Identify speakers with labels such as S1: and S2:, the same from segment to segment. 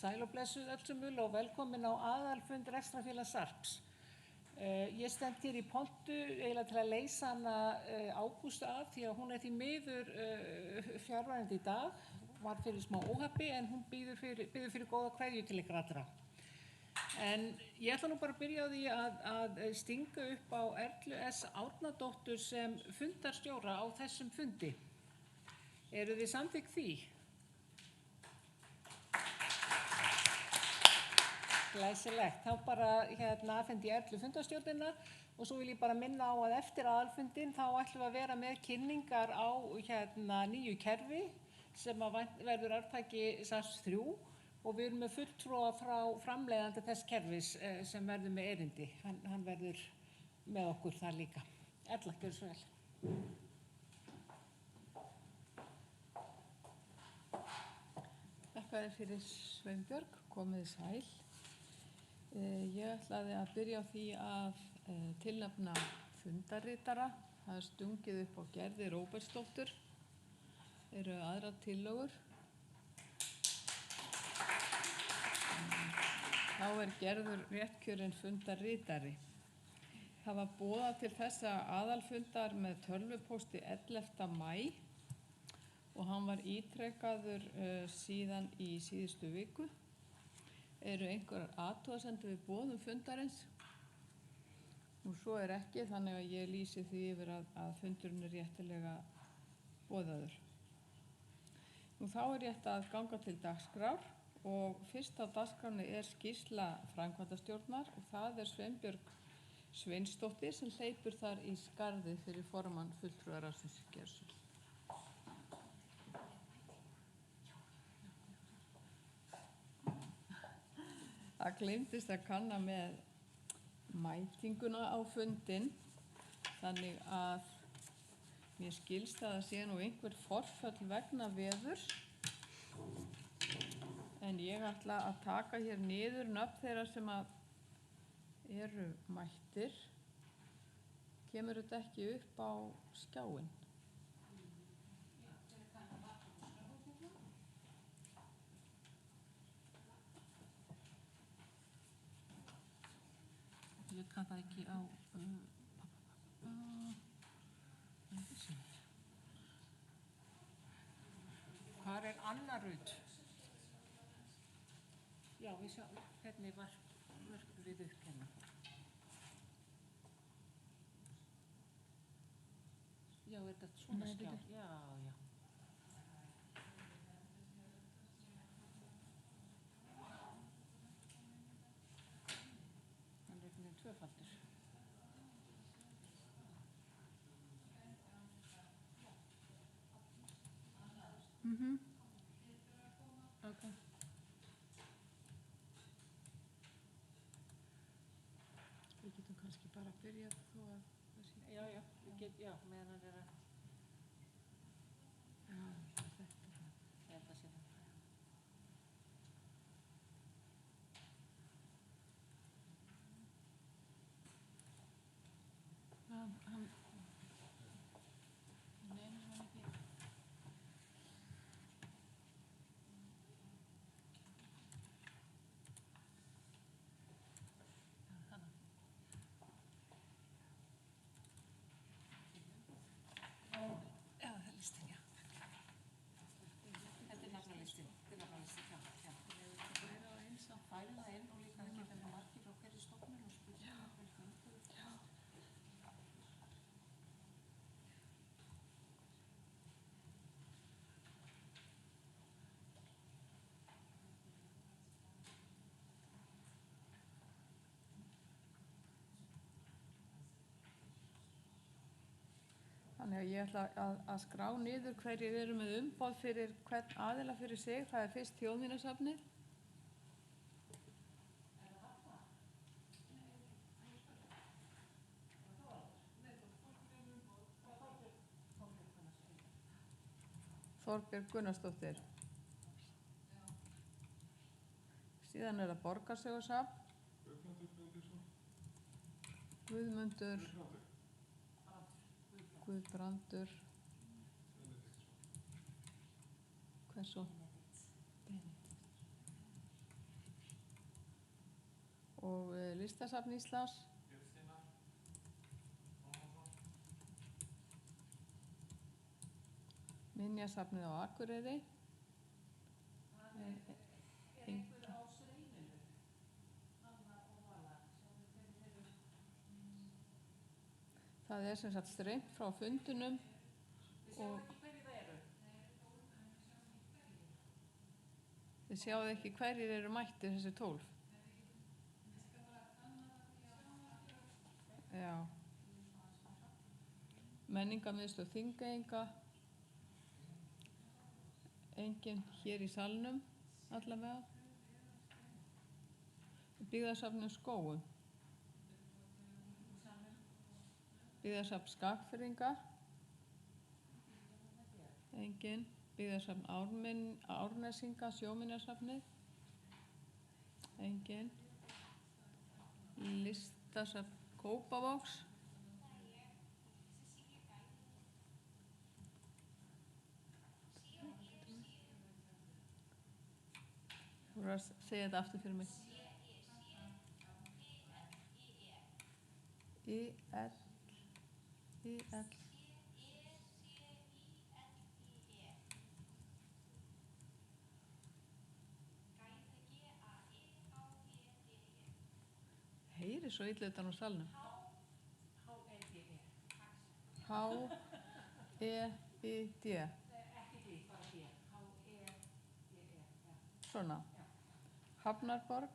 S1: Sæl og blessuð öllsumul og velkomin á Aðalfundur Sarps. Ég stend hér í pontu eiginlega til að leysa hana Ágústu af því að hún því miður fjarverandi í dag, var fyrir smá óhappi en hún býður fyrir góða kveðju til ykkur allra. En ég ætla nú bara að byrja á því að stinga upp á Erlu S. Árnadóttur sem fundarstjóra á þessum fundi. Eru þið samþykk því? Glæsilegt. Þá bara afhendi ég Erlu fundarstjórnina og svo vil ég bara minna á að eftir aðalfundinn þá ætlum við að vera með kynningar á nýju kerfi sem verður arftaki Sarps 3 og við erum með fulltrúa frá framleiðanda þess kerfis sem verður með erindi. Hann verður með okkur þar líka. Erla, gjörðu svo vel.
S2: Þakka þér fyrir Sveinbjörg, komið sæl. Ég ætlaði að byrja á því að tilnefna fundarritara. Það stungið upp á Gerði Róbertsdóttur. Eru aðrar tillögur. Þá Gerður réttkjörinn fundarritari. Það var boðað til þessa aðalfundar með tölvupósti 11. maí og hann var ítrekaður síðan í síðustu viku. Eru einhverjar athugasemdir við boðun fundarins? Nú svo ekki, þannig að ég lýsi því yfir að fundurinn réttilega boðaður. Nú þá rétt að ganga til dagskrár og fyrst á dagskránni skýrsla framkvæmdastjórnar og það Sveinbjörg Sveinsdóttir sem hleypur þar í skarðið fyrir formann fulltrúaráðsins. Það gleymdist að kanna með mætinguna á fundinn, þannig að mér skilst að það sé nú einhver forföll vegna veðurs, en ég ætla að taka hér niður nöfn þeirra sem eru mættir. Kemur þetta ekki upp á skjáinn?
S1: Ég kann það ekki á Hvar Anna Rut? Já, við sjáum hvernig vörpum við upp hérna. Já, þetta svona skjár? Já. Tvöfaldur. Okay.
S2: Við getum kannski bara byrjað þó að það sé.
S1: Já, meðan hann að
S2: þetta.
S1: Ég held að sé það.
S2: Þannig að ég ætla að skrá niður hverjir eru með umboð fyrir hvern aðila fyrir sig. Það fyrst Þjóðminjasafnið. Þorbjörg Gunnarsdóttir. Síðan það Borgarsögusafn. Guðmundur Guðbrandur Hversu Listasafn Íslands, Minjasafnið á Akureyri,
S1: einhver á streyminu? Hanna og Vala, sjáum hverjir eru.
S2: það er sem sagt streymt frá fundunum
S1: Við sjáum
S2: og
S1: ekki hverjir það eru.
S2: þið sjáðu ekki hverjir eru mættir þessi 12. Já. Menningarmiðstöð Þingeyinga, enginn hér í salnum allavega. Byggðasafnið Skógum, Byggðasafn Skagfirðinga, enginn. Byggðasafn Árnesinga, Sjóminjasafnið, enginn. Listasafn Kópavogs, þú voru að segja þetta aftur fyrir mig. I-L heyri svo illa utan á salnum.
S1: H-E-D-E.
S2: H-E-I-D,
S1: Ekki D, bara D. H-E-D-E.
S2: svona. Hafnarborg,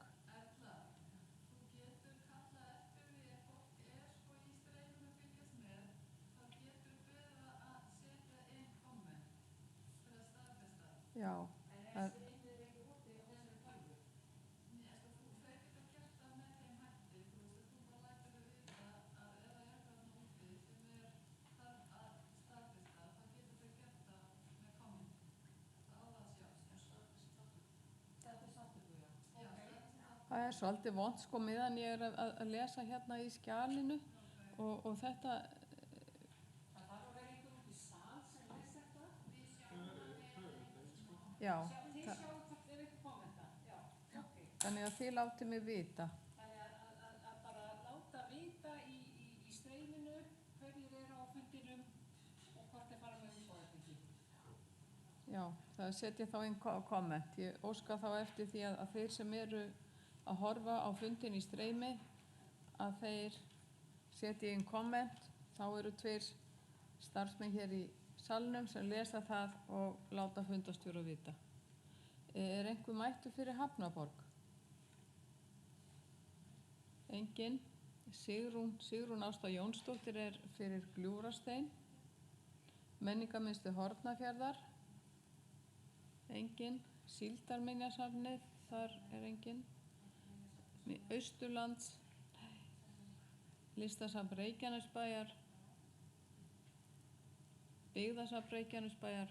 S2: já, það er það er svolítið vont sko meðan ég er að lesa hérna í skjalinu og þetta,
S1: Það þarf að vera einhver út í sal sem les þetta.
S2: já,
S1: Þið sjáum hvort er eitthvað kommenta. Já, ok.
S2: þannig að þið látið mig vita.
S1: Þannig að bara láta vita í streyminu hverjir eru á fundinum og hvort þeir fara með umboðarfengi.
S2: Já, það setja þá inn komment. Ég óska þá eftir því að þeir sem eru að horfa á fundin í streymi að þeir setja inn komment. Þá eru 2 starfsmenn hér í salnum sem lesa það og láta fundastjóra vita. Er einhver mættur fyrir Hafnarborg? Enginn. Sigrún Ásta Jónsdóttir er fyrir Gljúfrastein. Menningarmiðstöð Hornafjarðar, enginn. Síldarminjasafnið, þar er enginn. Austurlands, Listasafn Reykjanesbæjar, Byggðasafn Reykjanesbæjar,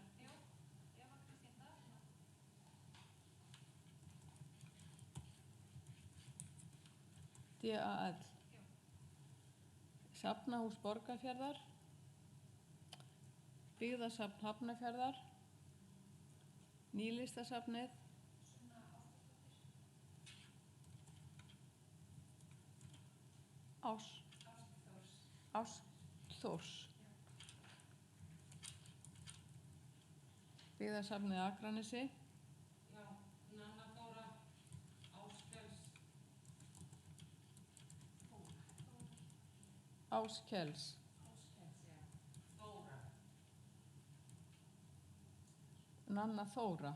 S2: DAL, Safnahús Borgarfjarðar, Byggðasafn Hafnarfjarðar, Nýlistasafnið, Ásþórs, Byggðasafnið Akranesi,
S1: Já, Nanna Þóra,
S2: Áskels,
S1: já. Þóra.
S2: Nanna Þóra,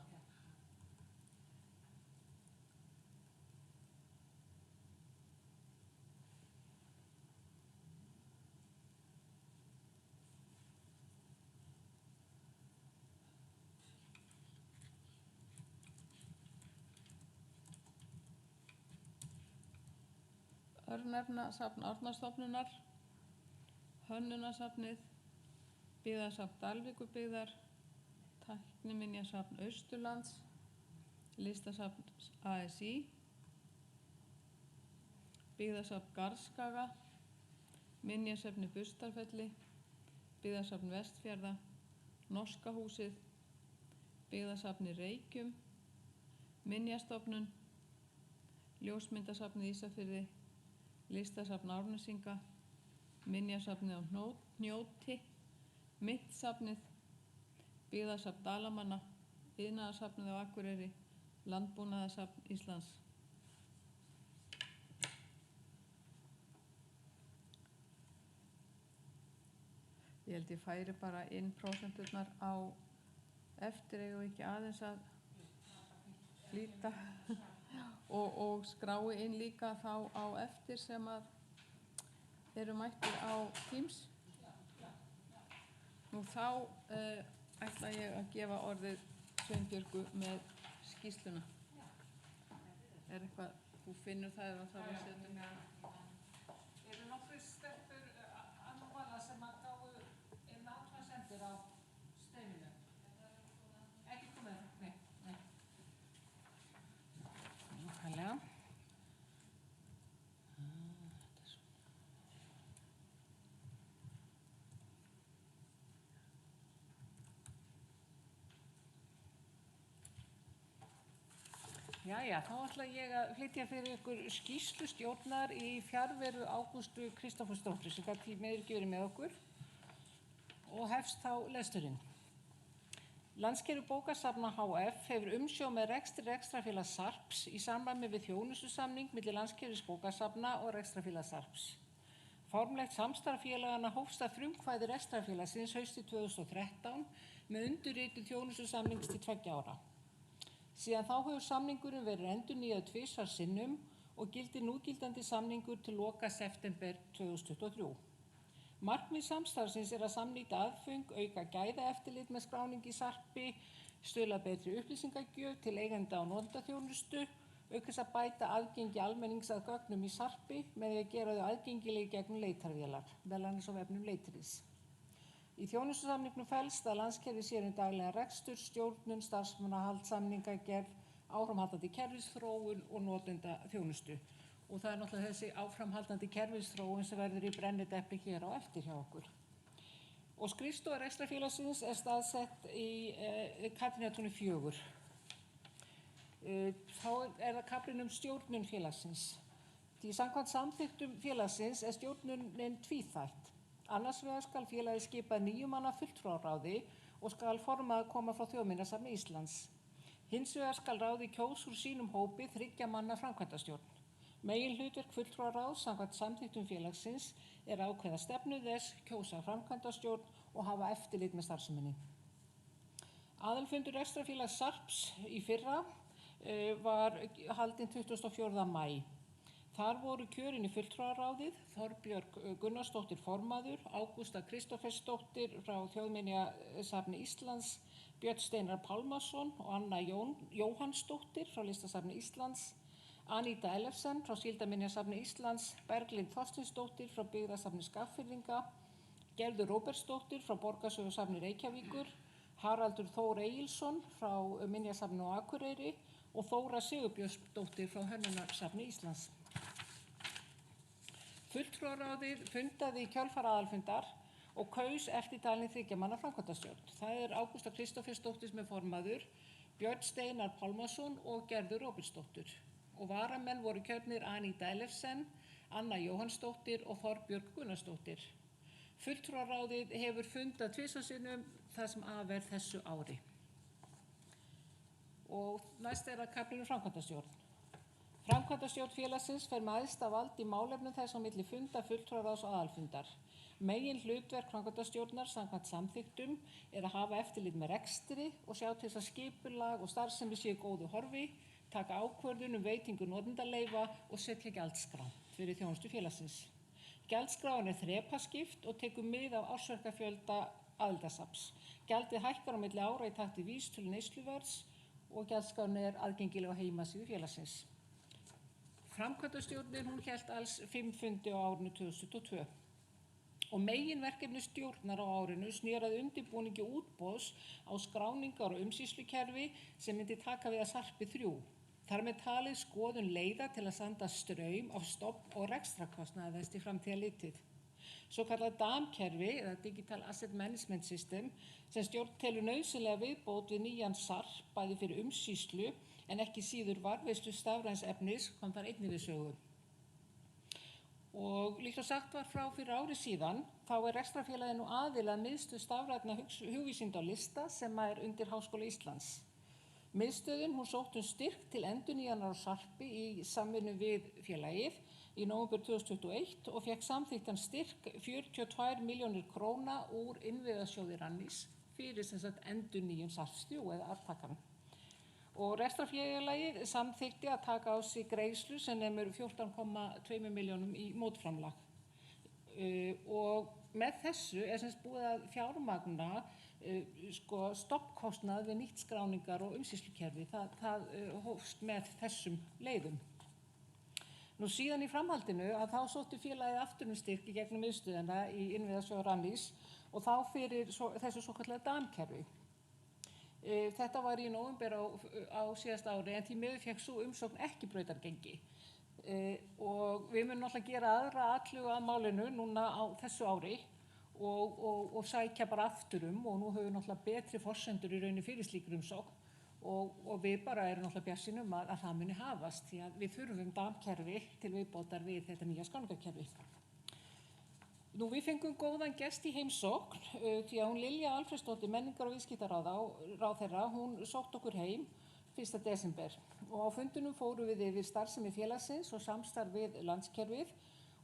S2: Örnefnasafn Árnastofnunar, Hönnunasafnið, Byggðasafn Dalvíkurbyggðar, Tækniminjasafn Austurlands, Listasafn ASÍ, Byggðasafn Garðskaga, Minjasafni Burstarfelli, Byggðasafn Vestfjarða, Norska húsið, Byggðasafni Reykjum, Minjastofnun, Ljósmyndasafnið Ísafirði, Listasafn Árnesinga, Minjasafnið á Hnjóti, Myntsafnið, Byggðasafn Dalamanna, Iðnaðarsafnið á Akureyri, Landbúnaðarsafn Íslands. Ég held ég færi bara inn prósenturnar á eftir, eigum við ekki aðeins að flýta og skrái inn líka þá á eftir sem að eru mættir á Teams. Nú þá ætla ég að gefa orðið Sveinbjörgu með skýrsluna. Er eitthvað, þú finnur það eða það að setja með?
S1: Eru nokkri stelpur annúala sem að gáu náttúrusendir á steininu? Ekki komið? Nei. Nákvæmlega. Jæja, þá ætla ég að flytja fyrir ykkur skýrslu stjórnar í fjarveru Ágústu Kristófersdóttur sem gat því miður ekki verið með okkur og hefst þá lesturinn. Landskerfi bókasafna HF hefur umsjón með rekstri rekstrarfélags Sarps í samræmi við þjónustusamning milli Landskerfis bókasafna og rekstrarfélags Sarps. Formlegt samstarf félaganna hófst að frumkvæði rekstrarfélagsins haustið 2013 með undirritun þjónustusamnings til 2 ára. Síðan þá hefur samningurinn verið endurnýjaður 2 sinnum og gildir núgildandi samningur til loka september 2023. Markmið samstarfsins er að samnýta aðföng, auka gæðaeftirlit með skráningi í Sarpi, stuðla betri upplýsingagjöf til eigenda og notendaþjónustu, auk þess að bæta aðgengi almennings að gögnum í Sarpi með því að gera þau aðgengileg gegnum leitarvélar, meðal annars á vefnum Leitarís. Í þjónustusamningnum felst að Landskerfið sér daglegan rekstur, stjórnun, starfsmannahald, samningagerð, áframhaldandi kerfisþróun og notendaþjónustu. Og það er náttúrulega þessi áframhaldandi kerfisþróun sem verður í brennidepli hér á eftir hjá okkur. Og skrifstofa rekstrarfélagsins er staðsett í Katrínartúni 4. Þá er það kaflinn stjórnun félagsins. Því samkvæmt samþykktum félagsins er stjórnunin tvíþætt. Annars vegar skal félagið skipað 9 manna fulltrúaráði og skal formaður koma frá Þjóðminjasafni Íslands. Hins vegar skal ráðið kjósa úr sínum hópi 3 manna framkvæmdastjórn. Meginhlutverk fulltrúaráðs samkvæmt samþykktum félagsins er að ákveða stefnu þess, kjósa framkvæmdastjórn og hafa eftirlit með starfseminni. Aðalfundur rekstrarfélags Sarps í fyrra var haldinn 24. maí. Þar voru kjörin í fulltrúaráðið Þorbjörg Gunnarsdóttir formaður, Ágústa Kristófersdóttir frá Þjóðminjasafni Íslands, Björn Steinar Pálmason og Anna Jóhannsdóttir frá Listasafni Íslands, Aníta Ellefsen frá Síldarminjasafni Íslands, Berglind Þorsteinsdóttir frá Byggðasafni Skagfirðinga, Gerður Róbertsdóttir frá Borgarsögusafni Reykjavíkur, Haraldur Þór Egilsson frá Minjasafni á Akureyri og Þóra Sigurbjörnsdóttir frá Hönnunarsafni Íslands. Fulltrúaráðið fundaði í kjölfar aðalfundar og kaus eftirtalin 3 manna framkvæmdastjórn. Það er Ágústa Kristófersdóttir með formaður, Björn Steinar Pálmason og Gerður Róbertsdóttir. Og varamenn voru kjörnir Aníta Ellefsen, Anna Jóhannsdóttir og Þorbjörg Gunnarsdóttir. Fulltrúaráðið hefur fundað 2 sinnum það sem af er þessu ári. Og næst er að kaflinn framkvæmdastjórn. Framkvæmdastjórn félagsins fer með æðsta vald í málefnum þess á milli funda, fulltrúaráðs og aðalfundar. Megin hlutverk framkvæmdastjórnar samkvæmt samþykktum er að hafa eftirlit með rekstri og sjá til þess að skipulag og starfsemi séu góðu horfi, taka ákvörðun veitingu notendaleyfa og setja gjaldskrá fyrir þjónustu félagsins. Gjaldskráin er þrepaskipt og tekur mið af ársverkafjölda aðildarsafns. Gjaldið hækkar á milli ára í takt við vísitölu neysluverðs og gjaldskráin er aðgengileg á heimasíðu félagsins. Framkvæmdastjórnin hélt alls 5 fundi á árinu 2022 og meginverkefni stjórnar á árinu snýr að undirbúningi útboðs á skráningar- og umsýslukerfi sem myndi taka við að Sarpi 3. Þar með talið skoðun leiða til að standa straum af stofn- og rekstrakostnaði þess til framtíðar litið. Svo kallað DAM-kerfi eða Digital Asset Management System sem stjórn telur nauðsynlega viðbót við nýjan Sarp bæði fyrir umsýslu en ekki síður varðveislu stafræns efnis kom þar einnig við sögu. Og líkt og sagt var frá fyrir ári síðan, þá rekstrarfélagið nú aðili að miðstöð stafrænna hugvísinda og lista sem undir Háskóla Íslands. Miðstöðin hún sótti styrk til endurnýjunar á Sarpi í samvinnu við félagið í nóvember 2021 og fékk samþykktan styrk 42 milljónir króna úr innviðasjóði Rannís fyrir endurnýjun Sarps 3 eða arftakan. Og rekstrarfélagið samþykkti að taka á sig greiðslu sem nemur 14,2 milljónum í mótframlag. Og með þessu búið að fjármagna stofnkostnað við nýtt skráningar og umsýslukerfi. Það hófst með þessum leiðum. Nú síðan í framhaldinu að þá sótti félagið aftur styrk í gegnum miðstöðina í innviðasjóð Rannís og þá fyrir þessu svokallaða DAM-kerfi. Þetta var í nóvember á síðasta ári en því miður fékk sú umsókn ekki brautargengi. Og við munum náttúrulega gera aðra athugun að málinu núna á þessu ári og sækja bara aftur og nú höfum við náttúrulega betri forsendur í rauninni fyrir slíkri umsókn og við bara erum náttúrulega bjartsýn að það muni hafast því að við þurfum DAM-kerfi til viðbótar við þetta nýja skráningarkerfi. Nú við fengum góðan gest í heimsókn því að hún Lilja Alfreðsdóttir menningar- og viðskiptaráðherra, hún sótti okkur heim 1. desember og á fundinum fórum við yfir starfsemi félagsins og samstarf við landskerfið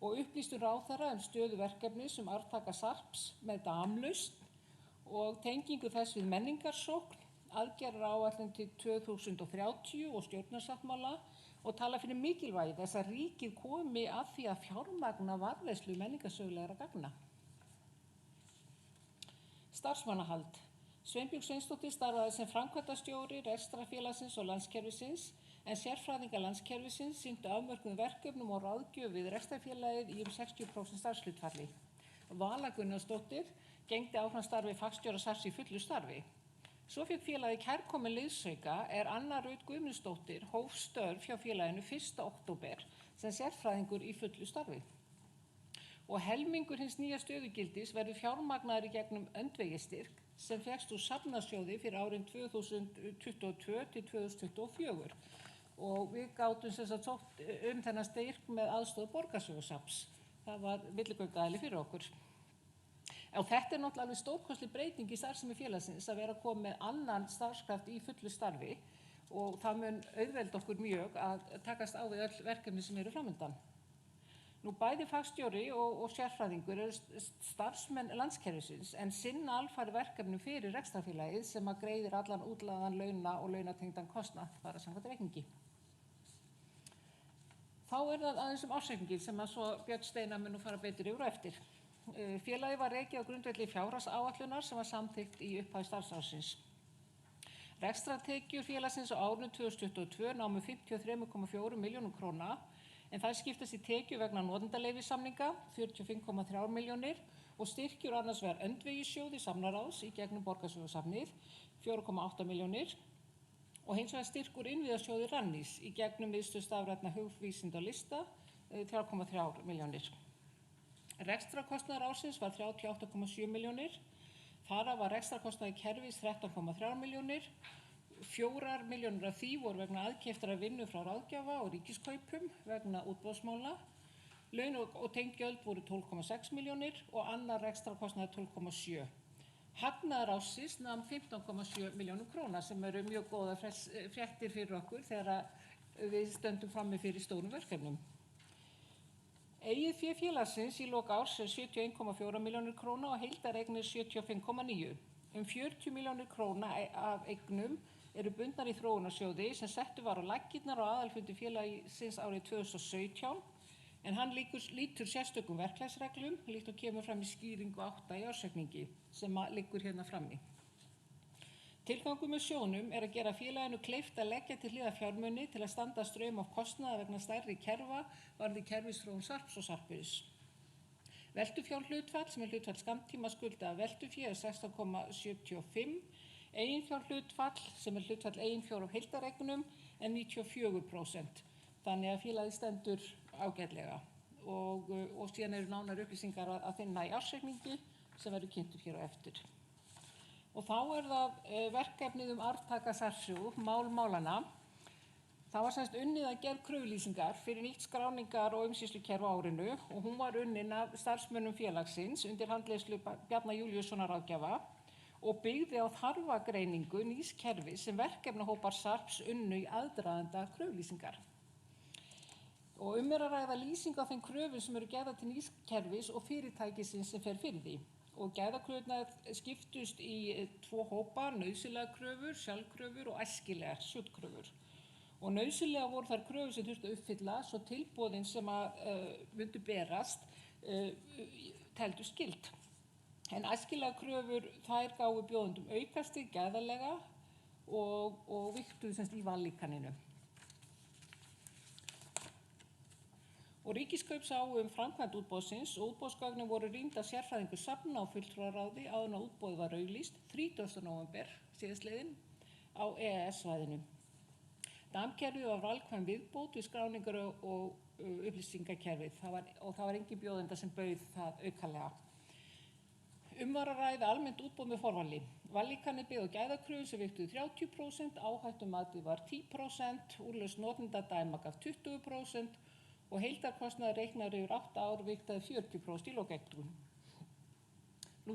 S1: og upplýstum ráðherra stöðu verkefnis arftaka Sarps með DAM-lausn og tengingu þess við menningarsókn, aðgerðaáætlun til 2030 og stjórnarsáttmála og tala fyrir mikilvægi þess að ríkið komi að því að fjármagna varðveislu menningarsögulegra gagna. Starfsmannahald. Sveinbjörg Sveinsdóttir starfaði sem framkvæmdastjóri rekstrarfélagsins og landskerfisins en sérfræðingar landskerfisins sinntu afmörkuðum verkefnum og ráðgjöf við rekstrarfélagið í 60% starfshlutfalli. Vala Gunnarsdóttir gegndi áfram starfi fagstjóra Sarps í fullu starfi. Svo fékk félagið kærkomin liðsauka Anna Rut Guðmundsdóttir hóf störf hjá félaginu 1. október sem sérfræðingur í fullu starfi. Og helmingur hins nýja stöðugildis verður fjármagnaður í gegnum öndvegistyrk sem fékkst úr safnasjóði fyrir árin 2022 til 2024 og við gátum sótt þennan styrk með aðstoð Borgarsögu Sarps. Það var milligönguaðili fyrir okkur. Og þetta náttúrulega alveg stórkostleg breyting í starfsemi félagsins að vera komið með annan starfskraft í fullu starfi og það mun auðvelda okkur mjög að takast á við öll verkefni sem eru framundan. Nú bæði fagstjóri og sérfræðingur eru starfsmenn landskerfisins en sinna alfarið verkefnum fyrir rekstrarfélagið sem að greiðir allan útlagðan launa og launatengdan kostnað bara samkvæmt reikningi. Þá það aðeins ársreikninginn sem að svo Björn Steinar mun nú fara betur yfir og eftir. Félagið var rekið á grundvelli fjárhagsáætlunar sem var samþykkt í upphafi starfsársins. Rekstrartekjur félagsins á árinu 2022 námu 53,4 milljónum króna en það skiptast í tekjur vegna notendaleyfissamninga 45,3 milljónir og styrkjur annars vegar öndvegissjóði safnaráðs í gegnum Borgarsögusafnið 4,8 milljónir og hins vegar styrkur innviðasjóði Rannís í gegnum miðstöð stafrænna hugvísinda og lista 3,3 milljónir. Rekstrarkostnaður ársins var 38,7 milljónir. Þar af var rekstrarkostnaður kerfis 13,3 milljónir. 4 milljónir af því voru vegna aðkeyptrar vinnu frá ráðgjafa og ríkiskaupum vegna útboðsmála. Laun og tengd gjöld voru 12,6 milljónir og annar rekstrarkostnaður 12,7. Hagnaður ársins nam 15,7 milljónum króna sem eru mjög góðar fréttir fyrir okkur þegar við stöndum frammi fyrir stórum verkefnum. Eigið fé félagsins í lok árs 71,4 milljónir króna og heildareignir 75,9. 40 milljónir króna af eignum eru bundnar í þróunarsjóði sem settur var á laggirnar á aðalfundi félagsins árið 2017 en hann lýtur sérstökum verklagsreglum líkt og kemur fram í skýringu 8 í ársreikningi sem liggur hérna frammi. Tilgangur með sjóðnum að gera félaginu kleift að leggja til hliðar fjármuni til að standa straum af kostnaði vegna stærri kerfa varðandi kerfisþróun Sarps og Sarpis. Veltufjárhlutfall sem hlutfall skammtímaskulda af veltufé 16,75, eiginfjárhlutfall sem hlutfall eiginfjár af heildareignum 94%. Þannig að félagið stendur ágætlega og síðan eru nánar upplýsingar að finna í ársreikningi sem verður kynntur hér á eftir. Og þá það verkefnið arftaka Sarps, mál málanna. Það var semst unnið að gerð kröfulýsingar fyrir nýtt skráningar- og umsýslukerfi á árinu og hún var unnin af starfsmönnum félagsins undir handleiðslu Bjarna Júlíussonar ráðgjafa og byggði á þarfagreiningu nýs kerfis sem verkefnahópar Sarps unnu í aðdraganda kröfulýsingar. Og að ræða lýsing á þeim kröfum sem eru gerðar til nýs kerfis og fyrirtækisins sem fer fyrir því. Og gæðakröfurnar skiptust í 2 hópa, nauðsynlegar kröfur, sjálfkröfur og æskilegar sjúttkröfur. Og nauðsynlega voru þær kröfur sem þurftu að uppfylla svo tilboðin sem myndu berast teldust gild. En æskilegar kröfur þær gáfu bjóðendum aukastig gæðalega og vigtuðu semst í vallíkaninu. Og Ríkiskaup sáu framkvæmd útboðsins og útboðsgögnin voru rýnd af sérfræðingu safna og fulltrúaráði áður en útboðið var auglýst 30. nóvember síðastliðinn á EES-svæðinu. DAM-kerfið var valkvæm viðbót við skráningar og upplýsingakerfið og það var engin bjóðenda sem bauð það aukalega. Var að ræða almennt útboð með forvali. Vallíkanið byggði á gæðakröfum sem vigtuðu 30%, áhættumatið var 10%, úrlausn notendadæma gaf 20% og heildarkostnaður reiknaður yfir 8 ár vigtaði 40% í lokegntun.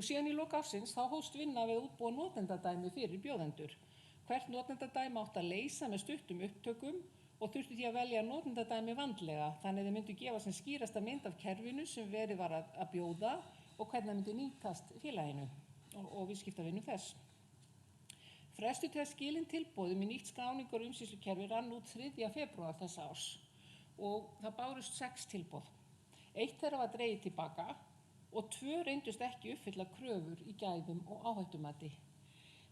S1: Síðan í lok ársins þá hófst vinna við útbúa notendadæmi fyrir bjóðendur. Hvert notendadæmi átti að leysa með stuttum upptökum og þurfti því að velja notendadæmi vandlega, þannig þeir myndu gefa sem skýrasta mynd af kerfinu sem verið var að bjóða og hvernig það myndi nýtast félaginu og viðskiptavinum þess. Frestur til að skilin tilboðum í nýtt skráningar- og umsýslukerfi rann út 3. febrúar þessa árs og það bárust 6 tilboð. 1 þeirra var dregið tilbaka og 2 reyndust ekki uppfylla kröfur í gæðum og áhættumati.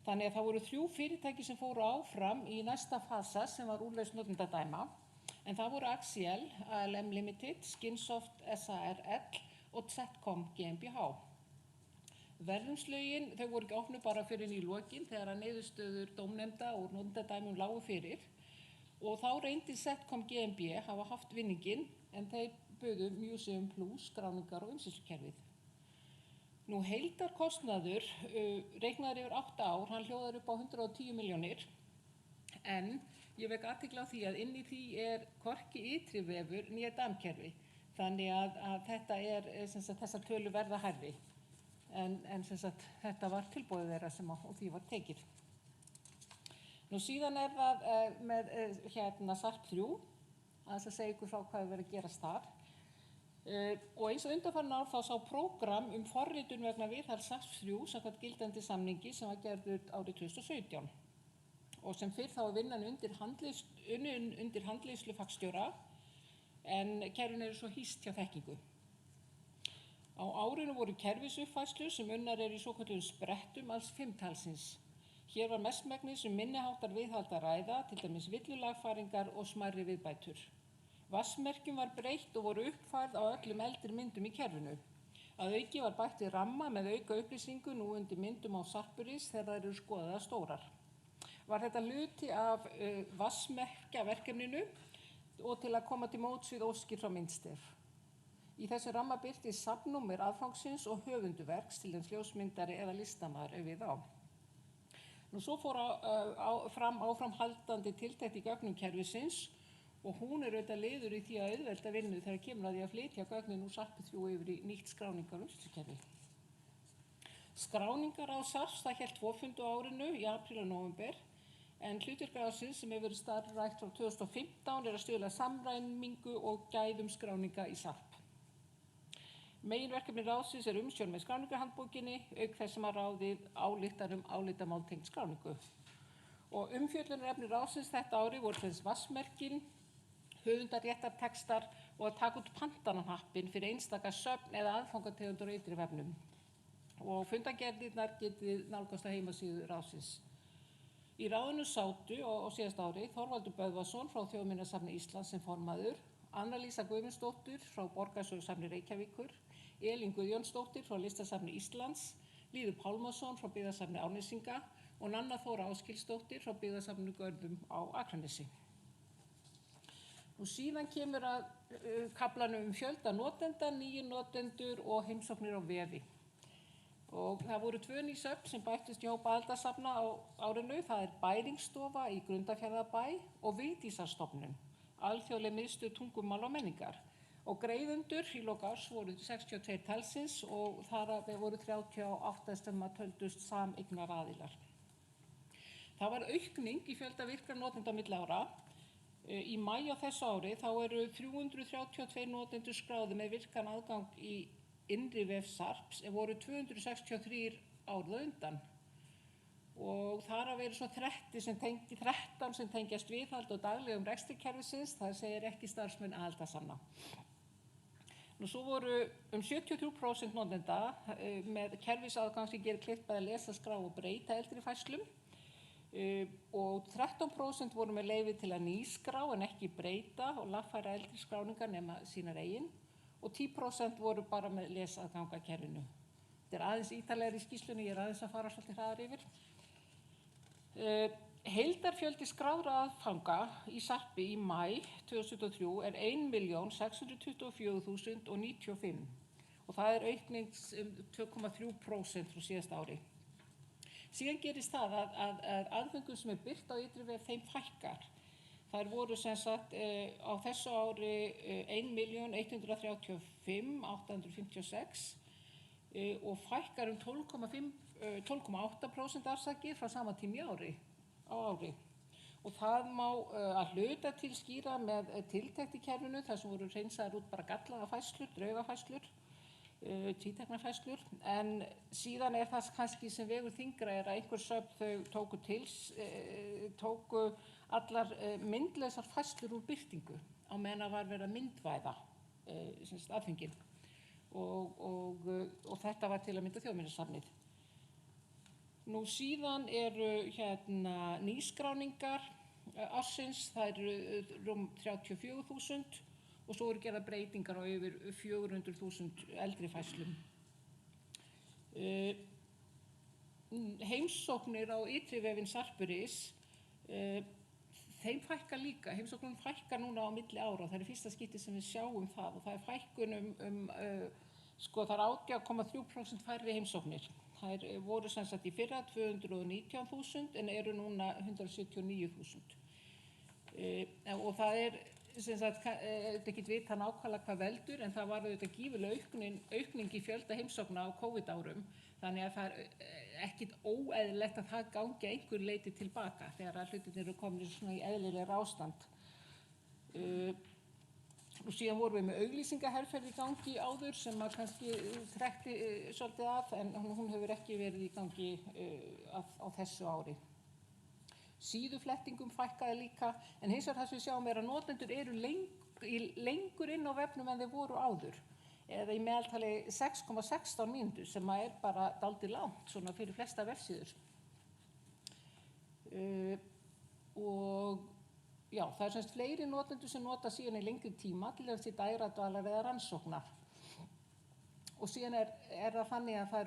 S1: Þannig að það voru 3 fyrirtæki sem fóru áfram í næsta fasa sem var úrlausn notendadæma, en það voru Axiel, ALM Limited, Skinsoft SARL og Zetcom GmbH. Verðumslögin, þau voru ekki opnuð bara fyrir í lokin þegar að niðurstöður dómnefnda og notendadæmum lágu fyrir og þá reyndi Zetcom GmbH hafa haft vinninginn en þeir buðu Museum Plus skráningar- og umsýslukerfið. Heildarkostnaður reiknaður yfir 8 ár, hann hljóðar upp á 110 milljónir en ég vek athygli á því að inn í því hvorki ytri vefur né DAM-kerfi. Þannig að þetta þessar tölur verða hærri en þetta var tilboðið þeirra sem og því var tekið. Síðan það með Sarp 3, að segja ykkur frá hvað verið að gerast þar. Og eins og undanfarin ár þá sá prógram forritun vegna viðhalds Sarps 3 samkvæmt gildandi samningi sem var gerður árið 2017 og sem fyrr þá vinnan undir handleiðslu fagstjóra en kerfin eru svo hýst hjá þekkingu. Á árinu voru kerfisuppfærslur sem unnar í svokölluðum sprettum alls 5 talsins. Hér var mestmegnis minniháttar viðhald að ræða, til dæmis villulagfæringar og smærri viðbætur. Vatnsmerkjum var breytt og voru uppfærð á öllum eldri myndum í kerfinu. Að auki var bætt við ramma með auka upplýsingu nú undir myndum á Sarpuris þegar þær eru skoðaðar stórar. Var þetta hluti af vatnsmerkjaverkefninu og til að koma til móts við óskir frá myndstef. Í þessu ramma birtist safnnúmer aðfangsins og höfunduverks til þess ljósmyndari eða listamaður við á. Svo fór áframhaldandi tiltekt í gögnum kerfisins og hún auðvitað liður í því að auðvelda vinnu þegar kemur að því að flytja gögnin úr Sarpi 3 yfir í nýtt skráningar- og umsýslukerfi. Skráningaráð Sarps það hélt 2 fundi á árinu í apríl og nóvember en hlutverk ráðsins sem hefur verið starfrækt frá 2015 að stuðla að samræmingu og gæðum skráninga í Sarp. Meginverkefni ráðsins umsjón með skráningarhandbókinni auk þess sem að ráðið ályktar álitamál tengd skráningu. Og umfjöllunarefni ráðsins þetta ári voru þess vatnsmerkin, höfundarréttartextar og að taka út pantanahnappinn fyrir einstaka söfn eða aðfangategundur á ytri vefnum. Og fundagerðirnar getið nálgast á heimasíðu ráðsins. Í ráðinu sátu á síðast ári Þorvaldur Böðvarsson frá Þjóðminjasafni Íslands sem formaður, Anna-Lísa Guðmundsdóttir frá Borgarsögusafni Reykjavíkur, Elín Guðjónsdóttir frá Listasafni Íslands, Lýður Pálmason frá Byggðasafni Árnesinga og Nanna Þóra Áskilsdóttir frá Byggðasafni Görðum á Akranesi. Síðan kemur að kaflanum fjölda notenda, nýjir notendur og heimsóknir á vefi. Og það voru 2 ný söfn sem bættust í hóp aðildarsafna á árinu. Það Bæringsstofa í Grundarfjarðarbæ og Vigdísarstofnun, alþjóðleg miðstöð tungumála og menningar. Og greiðendur í lok árs voru 62 talsins og þar af voru 38 sem að töldust sameignar. Það var aukning í fjölda virkra notenda á milli ára. Í maí á þessu ári þá eru 332 notendur skráðir með virkan aðgang í innri vef Sarps en voru 263 árið á undan. Og þar af eru svo 13 sem tengjast viðhald og daglegum rekstri kerfisins, það segir ekki starfsmenn aðildarsanna. Nú svo voru 73% notenda með kerfisaðgang sem gerir kleift bæði að lesa, skrá og breyta eldri færslum. Og 13% voru með leyfi til að nýskrá en ekki breyta og lagfæra eldri skráningar nema sínar eigin og 10% voru bara með lesaðgang að kerfinu. Þetta aðeins ítarlegri í skýrslunni, ég aðeins að fara svolítið hraðar yfir. Heildarfjöldi skráðra aðfanga í Sarpi í maí 2023 er 1.624.095 og það er aukning 2,3% frá síðasta ári. Síðan gerist það að aðföngum sem birt á ytri vef þeim fækkar. Þær voru sem sagt á þessu ári 1.135.856 og fækkar 12,8% afsakið frá sama tíma á ári. Og það má að hluta til skýra með tiltekt í kerfinu þar sem voru hreinsaðar út bara gallaða færslur, draugafærslur, tvíteknafærslur, en síðan það kannski sem vegur þyngra að einhver söfn þau tóku allar myndlausar færslur úr birtingu á meðan var verið að myndvæða aðföngin og þetta var til að mynda Þjóðminjasafnið. Nú síðan eru nýskráningar ársins, það eru rúm 34.000 og svo eru gerðar breytingar á yfir 400.000 eldri færslum. Heimsóknir á ytri vefinn Sarpuris, þeim fækkar líka, heimsóknum fækkar núna á milli ára, það er fyrsta skipti sem við sjáum það og það er fækkun það er 18,3% færri heimsóknir. Þær voru sem sagt í fyrra 219.000 en eru núna 179.000. Og það er sem sagt, ekki vita nákvæmlega hvað veldur en það var auðvitað gífurleg aukning í fjölda heimsókna á COVID-árum. Þannig að það er ekkit óeðlilegt að það gangi einhver leyti tilbaka þegar að hlutirnir eru komin svona í eðlilegra ástand. Og síðan vorum við með auglýsingaherferð í gangi áður sem að kannski trekkti svolítið af en hún hefur ekki verið í gangi á þessu ári. Síðuflettingum fækkaði líka en hins vegar það sem við sjáum er að notendur eru lengur inn á vefnum en þeir voru áður eða í meðaltali 6,16 mínútur sem er bara dálítið langt svona fyrir flesta vefsíður. Og já, það er semst fleiri notendur sem nota síðan í lengri tíma til þess til dægradvalar eða rannsóknar. Og síðan er það þannig að það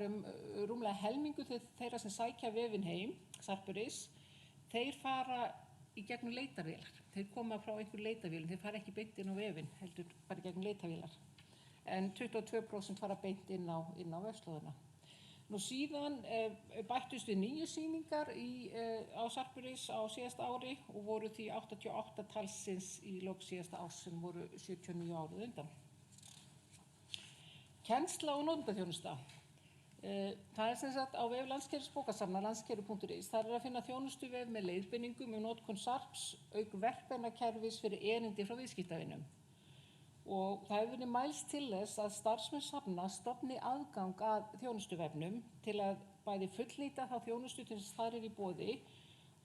S1: rúmlega helmingu þeirra sem sækja vefinn heim, Sarpuris, þeir fara í gegnum leitarvélar. Þeir koma frá einhver leitarvélum, þeir fara ekki beint inn á vefinn, heldur bara í gegnum leitarvélar. En 22% fara beint inn á vefslóðina. Nú síðan bættust við 9 sýningar á Sarpuris á síðasta ári og voru því 88 talsins í lok síðasta árs sem voru 79 árið undan. Kennsla og notendaþjónusta. Það er sem sagt á vef landskerfisbókasafna, landskerfi.is. Þar að finna þjónustuvef með leiðbeiningum notkun Sarps auk verkbeinakerfis fyrir erindi frá viðskiptavinum. Og það hefur verið mælst til þess að starfsmenn safna stofni aðgang að þjónustuvefnum til að bæði fullnýta þá þjónustu til þess þar í boði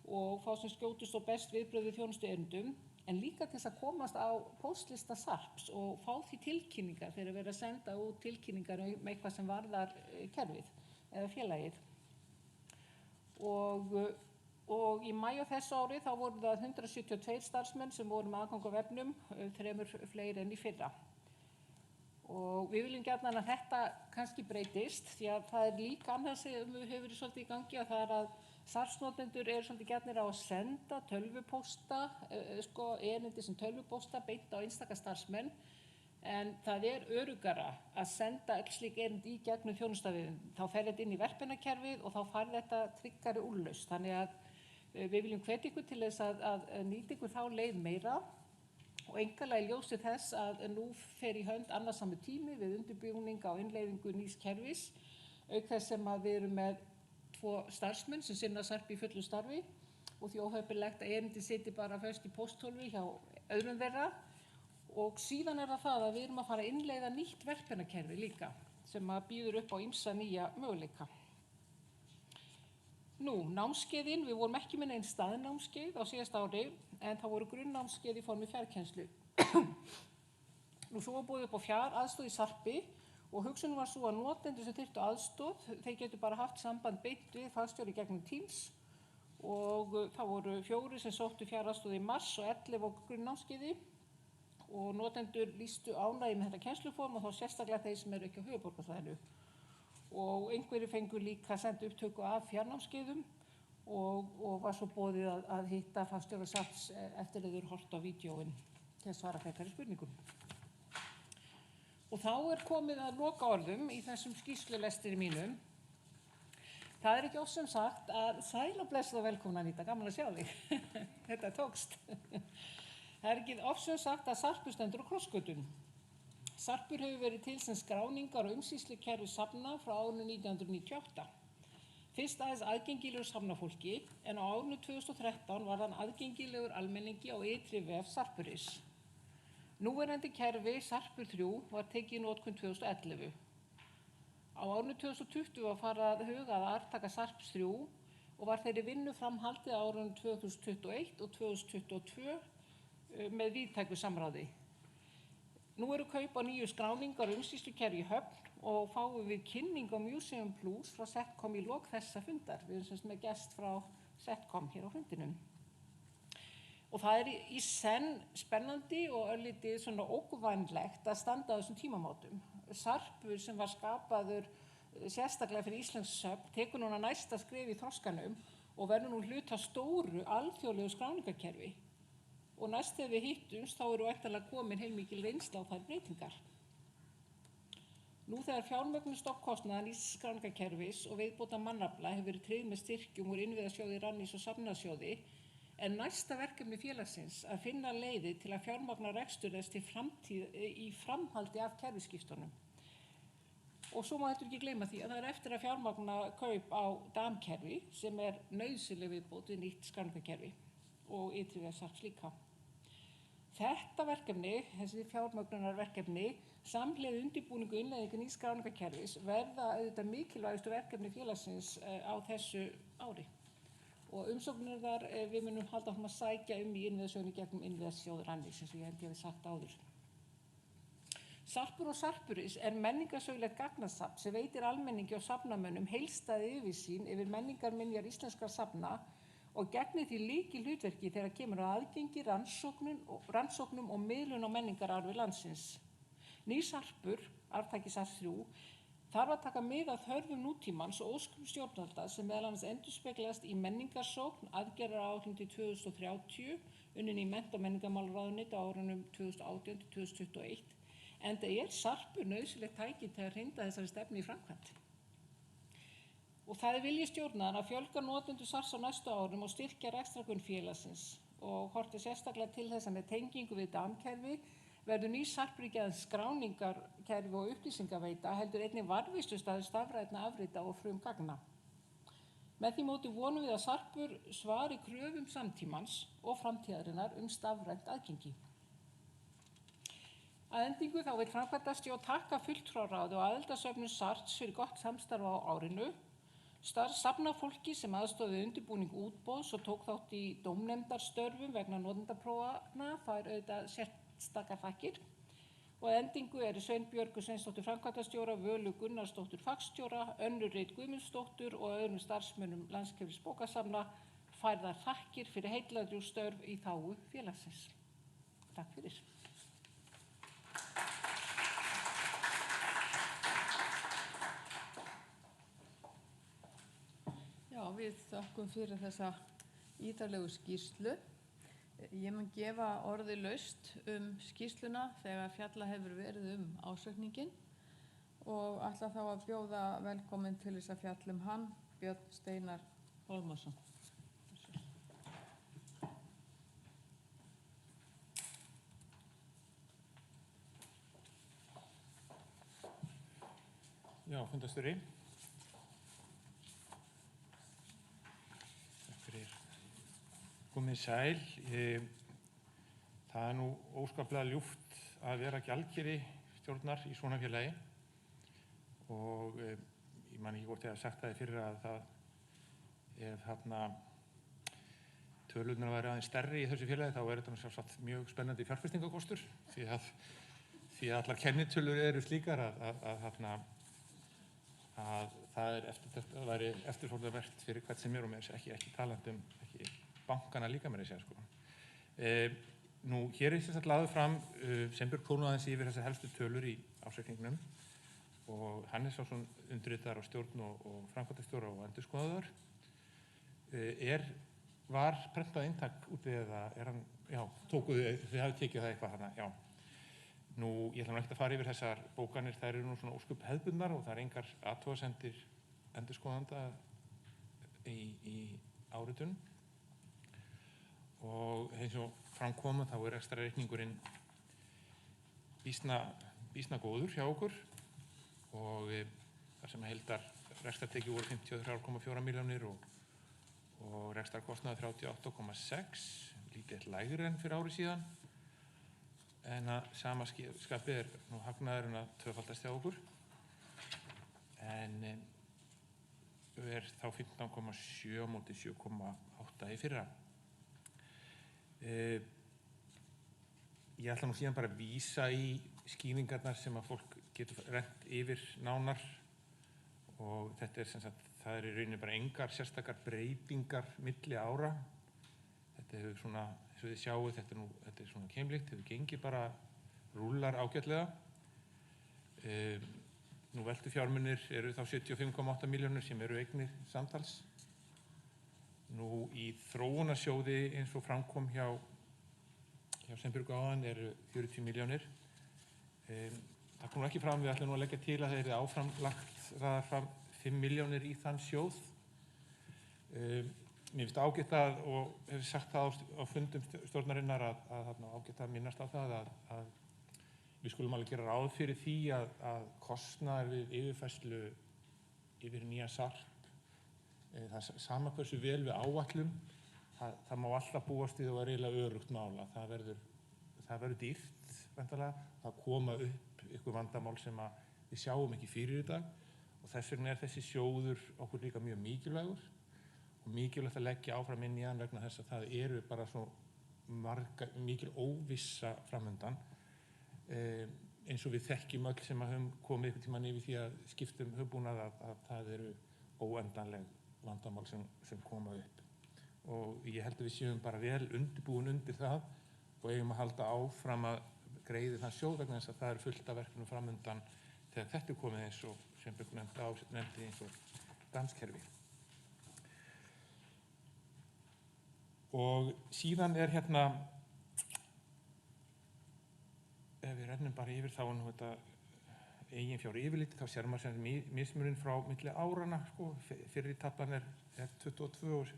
S1: og fá sem skjótust og best viðbrögð við þjónustuerindum en líka til þess að komast á póstlista Sarps og fá því tilkynningar þegar verið að senda út tilkynningar eitthvað sem varðar kerfið eða félagið. Og í maí á þessu ári þá voru það 172 starfsmenn sem voru með aðgang á vefnum, 3 fleiri en í fyrra. Og við viljum gjarnan að þetta kannski breytist því að það er líka annað sem hefur verið svolítið í gangi að það að Sarpsnotendur eru svolítið gjarnir á að senda tölvupósta, erindi sem tölvupósta beint á einstaka starfsmenn en það öruggara að senda öll slík erindi í gegnum þjónustaviðin. Þá fer þetta inn í verkefnakerfið og þá fær þetta tryggari úrlausn. Þannig að við viljum hvetja ykkur til þess að nýta ykkur þá leið meira og einkanlega í ljósi þess að nú fer í hönd annarsamur tími við undirbúning á innleiðingu nýs kerfis, auk þess sem að við erum með 2 starfsmenn sem sinna Sarpi í fullu starfi og því óheppilegt að erindi sitji bara föst í pósthólfi hjá öðrum þeirra. Og síðan það að við erum að fara að innleiða nýtt verkefnakerfi líka sem að býður upp á ýmsa nýja möguleika. Nú, námskeiðin, við vorum ekki með nein staðnámskeið á síðasta ári en það voru grunnnámskeið í formi fjarkennslu. Nú, svo var boðið upp á fjaraðstoð í Sarpi og hugsunin var svo að notendur sem þyrftu aðstoð, þeir getur bara haft samband beint við fagstjóri gegnum Teams og það voru 4 sem sóttu fjaraðstoð í mars og 11 á grunnnámskeiði og notendur lýstu ánægju með þetta kennsluform og þá sérstaklega þeir sem eru ekki á höfuðborgarsvæðinu. Og einhverjir fengu líka senda upptöku af fjarnámskeiðum og var svo boðið að hitta fagstjóra Sarps eftir að þeir horft á vídeóin til að svara frekari spurningum. Og þá komið að lokaorðum í þessum skýrslulestri mínum. Það ekki oft sem sagt að sæl og blessuð og velkomin Aníta, gaman að sjá þig. Þetta tókst. Það ekki oft sem sagt að Sarpur stendur á krossgötum. Sarpur hefur verið til sem skráningar og umsýslukerfi safna frá árinu 1998. Fyrst aðeins aðgengilegur safnafólki en á árinu 2013 var hann aðgengilegur almenningi á ytri vef Sarpuris. Núverandi kerfi Sarpur 3 var tekið í notkun 2011. Á árinu 2020 var farið að huga að arftaka Sarps 3 og var þeirri vinnu framhaldið á árinu 2021 og 2022 með víðtæku samráði. Nú eru kaup á nýju skráningar og umsýslukerfi í Höfn og fáum við kynning á Museum Plus frá Setcom í lok þessa fundar. Við erum semst með gest frá Setcom hér á fundinum. Og það í senn spennandi og örlítið svona ógnvænlegt að standa á þessum tímamótum. Sarpur sem var skapaður sérstaklega fyrir íslensk söfn tekur núna næsta skref í þroskanum og verður nú hluti af stóru alþjóðlegu skráningarkerfi. Og næst þegar við hittumst þá eru væntanlega komin heilmikil reynsla á þær breytingar. Nú þegar fjármögnun stofnkostnaðar nýs skráningarkerfis og viðbóta mannafla hefur verið tryggð með styrkjum úr innviðasjóði, Rannís og safnasjóði, er næsta verkefni félagsins að finna leiðir til að fjármagna rekstur þess í framhaldi af kerfisskiptunum. Og svo má þetta ekki gleyma því að það eftir að fjármagna kaup á DAM-kerfi sem nauðsynleg viðbót við nýtt skráningarkerfi og ytri vef Sarps líka. Þetta verkefni, þessi fjármögnunarverkefni, samhliða undirbúningu innleiðingu nýs skráningarkerfis verða auðvitað mikilvægustu verkefni félagsins á þessu ári. Og umsóknirnar við munum halda áfram að sækja í innviðasjóðinn gegnum innviðasjóð Rannís, eins og ég held ég hafi sagt áður. Sarpur og Sarpuris menningarsögulegt gagnasafn sem veitir almenningi og safnamönnum heildstæða yfirsýn yfir menningarminjar íslenskra safna og gegnir því lykilhlutverki þegar kemur að aðgengi rannsóknum og miðlun á menningararfi landsins. Nýr Sarpur, arftaki Sarps 3, þarf að taka mið af þörfum nútímans og óskum stjórnvalda sem meðal annars endurspeglast í menningarsókn aðgerðaráætlun til 2030 unnin í mennta- og menningarmálaráðuneyti á árunum 2018 til 2021, enda Sarpur nauðsynlegt tæki til að hrinda þessari stefnu í framkvæmd. Og það vilji stjórnarinnar að fjölga notendur Sarps á næstu árum og styrkja rekstrargrunn félagsins og horfði sérstaklega til þess að með tengingu við DAM-kerfi verður nýr Sarpur ekki aðeins skráningarkerfi og upplýsingaveita heldur einnig varðveislustaður stafrænna afrita og frumgagna. Með því móti vonum við að Sarpur svari kröfum samtímans og framtíðarinnar stafrænt aðgengi. Að endingu þá vill framkvæmdastjórn þakka fulltrúaráði og aðildarsöfnum Sarps fyrir gott samstarf á árinu. Safnafólki sem aðstoðaði undirbúning útboðs og tók þátt í dómnefndarstörfum vegna notendaprófana fær auðvitað sérstakar þakkir. Og að endingu Sveinbjörgu Sveinsdóttur framkvæmdastjóra, Völu Gunnarsdóttur fagstjóra, Önnu Reit Guðmundsdóttur og öðrum starfsmönnum Landskerfis bókasafna færðar þakkir fyrir heilladrjúg störf í þágu félagsins. Takk fyrir.
S2: Já, við þökkum fyrir þessa ítarlegu skýrslu. Ég mun gefa orði laust skýrsluna þegar fjalla hefur verið ársreikninginn og ætla þá að bjóða velkomin til þess að fjalla hann, Björn Steinar Hólmarsson.
S3: Já, fundarstjóri. Takk fyrir. Komið sæl. Það nú óskaplega ljúft að vera gjaldkeri stjórnar í svona félagi og ég man ekki hvort ég hef sagt það fyrir að það ef tölurnar væri aðeins stærri í þessu félagi þá þetta sjálfsagt mjög spennandi fjárfestingakostur því að allar kennitölur eru slíkar að það væri eftirsóknarvert fyrir hvert sem og með ekki talandi ekki bankana líka með þessi sko. Nú hér sem sagt lagður fram Sveinbjörn fór aðeins yfir þessar helstu tölur í ársreikningnum og hann sá svona undirritaður á stjórn og framkvæmdastjóra og endurskoðaður. Var prentað eintak úti eða hann, já, þið hafið tekið það eitthvað þarna, já. Nú, ég ætla ekki að fara yfir þessar bókanir, þær eru nú svona ósköp hefðbundnar og það engar athugasemdir endurskoðanda í áritun. Og eins og framkoma þá rekstrarreikningurinn býsna góður hjá okkur og þar sem heildar rekstrartekjur voru 53,4 milljónir og rekstrarkostnaður 38,6, lítið lægri en fyrir ári síðan. En að sama skapið nú hagnaðurinn að tvöfaldast hjá okkur en þá 15,7 á móti 7,8 í fyrra. Ég ætla nú síðan bara að vísa í skýringarnar sem að fólk getur rennt yfir nánar og þetta sem sagt, það í rauninni bara engar sérstakar breytingar milli ára. Þetta hefur svona, eins og þið sjáu, þetta svona keimlíkt, hefur gengið bara rúllar ágætlega. Nú veltufjármunir eru þá 75,8 milljónir sem eru eignir samtals. Nú í þróunarsjóði eins og framkom hjá Sveinbjörgu áðan eru 40 milljónir. Það kom ekki fram, við ætlum nú að leggja til að þeir eru áfram raðar fram 5 milljónir í þann sjóð. Mér finnst ágætt og hef sagt það á fundum stjórnarinnar að ágætt að minnast á það að við skulum alveg gera ráð fyrir því að kostnaður við yfirfærslu yfir nýja Sarp, það sama hversu vel við áætlum, það má alltaf búast við og eiginlega öruggt mála. Það verður dýrt, væntanlega, það koma upp ykkur vandamál sem við sjáum ekki fyrir í dag og þess vegna þessi sjóður okkur líka mjög mikilvægur. Og mikilvægt að leggja áfram inn í hann vegna þess að það eru bara svo mikil óvissa framöndan eins og við þekkjum öll sem höfum komið einhvern tímann yfir því að skiptum hugbúnað að það eru óendanleg vandamál sem koma upp og ég held að við séum bara vel undirbúin undir það og eigum að halda áfram að greiða þann sjóð vegna þess að það eru fullt af verkefnum framöndan þegar þetta komið eins og sem nefndi eins og danskerfi. Og síðan hérna, ef við rennum bara yfir þá nú þetta eigin fjár yfirliti, þá sér maður sem mismuninn frá milli árana, sko, fyrri taflan er 22 og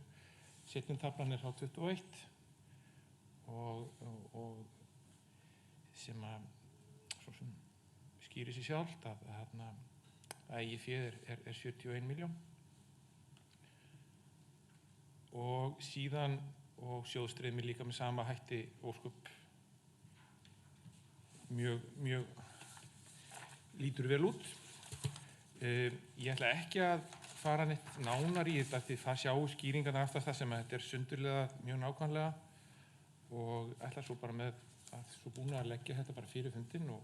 S3: seinni taflan er þá 21 og sem að svo sem skýrir sig sjálft að eigið féð er 71 milljón og síðan og sjóðstreymi líka með sama hætti ósköp mjög lítur vel út. Ég ætla ekki að fara neitt nánar í þetta því það sjáu skýringarnar aftast það sem að þetta sundurlega mjög nákvæmlega og ætla svo bara með að svo búin að leggja þetta bara fyrir fundinn og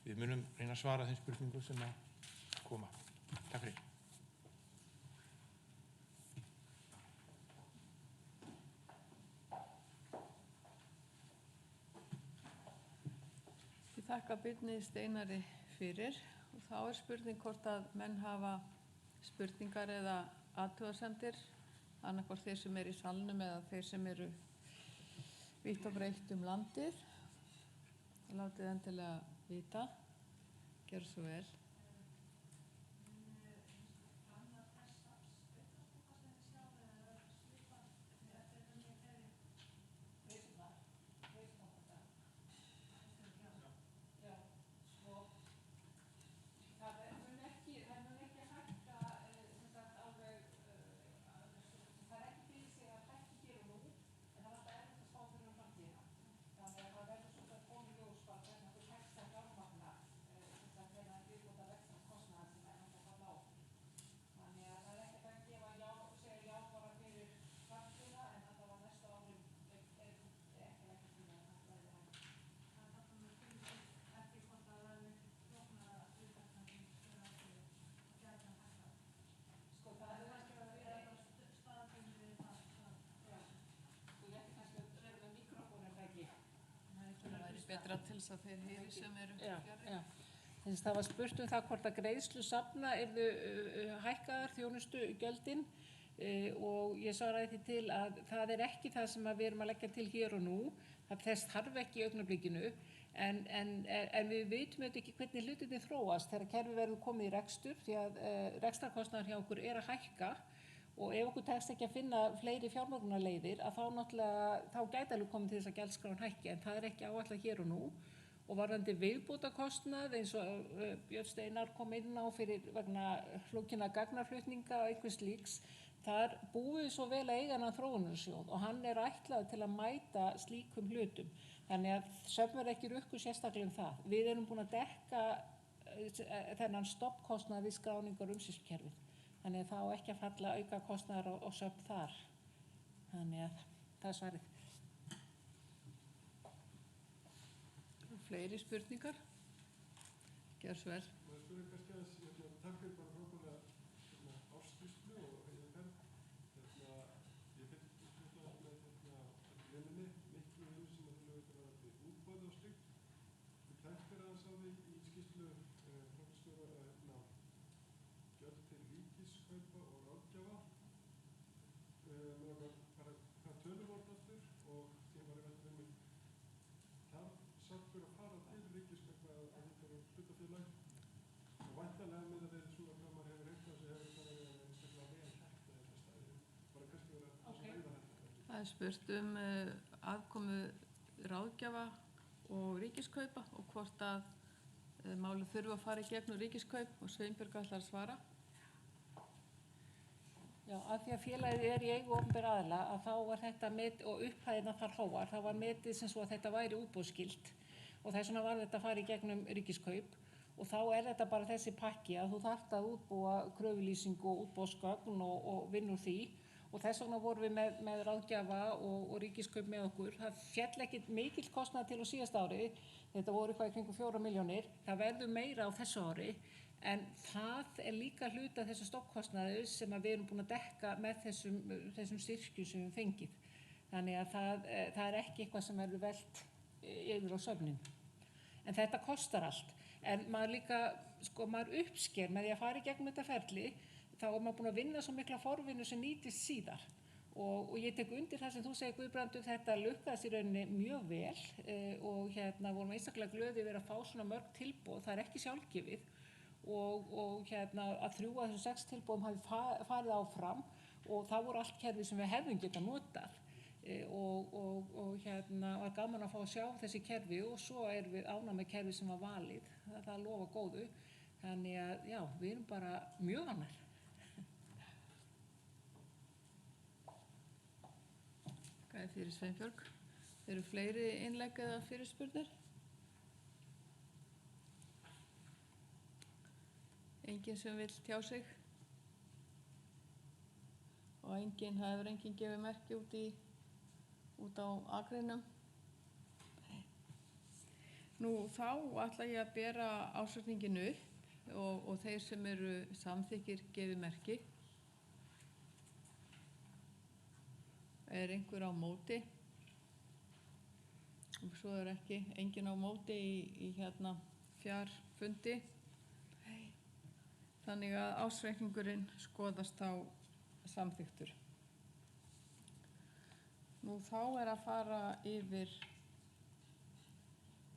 S3: við munum reyna að svara þeim spurningum sem að koma. Takk fyrir.
S2: Ég þakka Birni Steinari fyrir og þá spurning hvort að menn hafa spurningar eða athugasemdir, annaðhvort þeir sem eru í salnum eða þeir sem eru vítt og breitt landið. Látið endilega vita. Gjörðu svo vel. Betra til þess að þeir heyri sem eru fjarri.
S1: Þess að það var spurt það hvort að greiðslu safna yrðu hækkaðar þjónustugjöldin og ég svaraði því til að það ekki það sem við erum að leggja til hér og nú. Þess þarf ekki í augnablikinu en við vitum auðvitað ekki hvernig hlutirnir þróast þegar kerfið verður komið í rekstur því að rekstrarkostnaður hjá okkur að hækka. Og ef okkur tekst ekki að finna fleiri fjármögnunarleiðir þá gæti alveg komið til þess að gjaldskráin hækki en það ekki áætlað hér og nú. Og varðandi viðbótakostnað eins og Björn Steinar kom inn á vegna flókinna gagnaflutninga og einhvers slíks, þar búum við svo vel að eiga þennan þróunarsjóð og hann ætlaður til að mæta slíkum hlutum. Þannig að söfnum ekki rukku sérstaklega það. Við erum búin að dekka þennan stoppkostnað við skráningar umsýslukerfið. Þannig að það ekki að falla auka kostnaðar og söfn þar. Þannig að það svarið.
S2: Fleiri spurningar? Gjörðu svo vel.
S4: Maður spurði kannski aðeins, takk fyrir bara frábærlega ársskýrslu og ferð. Ég finn með vinnunni, miklu vinnu sem að þurfa að vera til útboði og slíkt. Þú tæktir aðeins á því í skýrslu prófessora gjöld til ríkiskaupa og ráðgjafa. Bara hvað tölur voru aftur og því var ég veldur mig. Það satt fyrir að fara til ríkiskaupa að einhverjum hlutafélag og væntanlega með þeir svona hvað maður hefur reynt á sig hefur það verið einstaklega vel hægt að þetta staði. Bara kannski vera að ræða þetta.
S2: Það spurt aðkomu ráðgjafa og ríkiskaupa og hvort að málið þurfa að fara í gegnum ríkiskaup og Sveinbjörg ætlar að svara.
S1: Já, af því að félagið í eigu opinberra aðila að þá var þetta og upphæðina þar háar, það var metið sem svo að þetta væri útboðsskylt og þess vegna var þetta að fara í gegnum ríkiskaup og þá þetta bara þessi pakki að þú þarft að útbúa kröfulýsingu og útboðsgögn og vinna úr því og þess vegna vorum við með ráðgjafa og ríkiskaup með okkur. Það féll ekkert mikill kostnað til á síðasta ári, þetta voru eitthvað í kringum 4 milljónir, það verður meira á þessu ári. En það líka hluti af þessu stoppkostnaði sem við erum búin að dekka með þessum styrkjum sem við fengið. Þannig að það ekki eitthvað sem verður velt yfir á söfnin. En þetta kostar allt. En maður líka, maður uppsker með því að fara í gegnum þetta ferli, þá maður búin að vinna svo mikla forvinnu sem nýtist síðar. Og ég tek undir það sem þú segir Guðbrandur, þetta lukkaðist í rauninni mjög vel og vorum einstaklega glöð yfir að fá svona mörg tilboð, það ekki sjálfgefið. Og að 3 af þessum 6 tilboðum hafi farið áfram og það voru allt kerfi sem við hefðum getað notað og var gaman að fá að sjá þessi kerfi og svo erum við ánægð með kerfi sem var valið, það lofa góðu. Þannig að já, við erum bara mjög ánægð.
S2: Hvað fyrir Sveinbjörg? Eru fleiri innlegg eða fyrirspurnir? Enginn sem vill tjá sig og hefur enginn gefið merki út á akrinum. Nú þá ætla ég að bera ásetningin upp og þeir sem eru samþykkir gefið merki. Einhver á móti? Og svo ekki enginn á móti í fjarfundi. Þannig að ársreikningurinn skoðast á samþykktur. Nú þá að fara yfir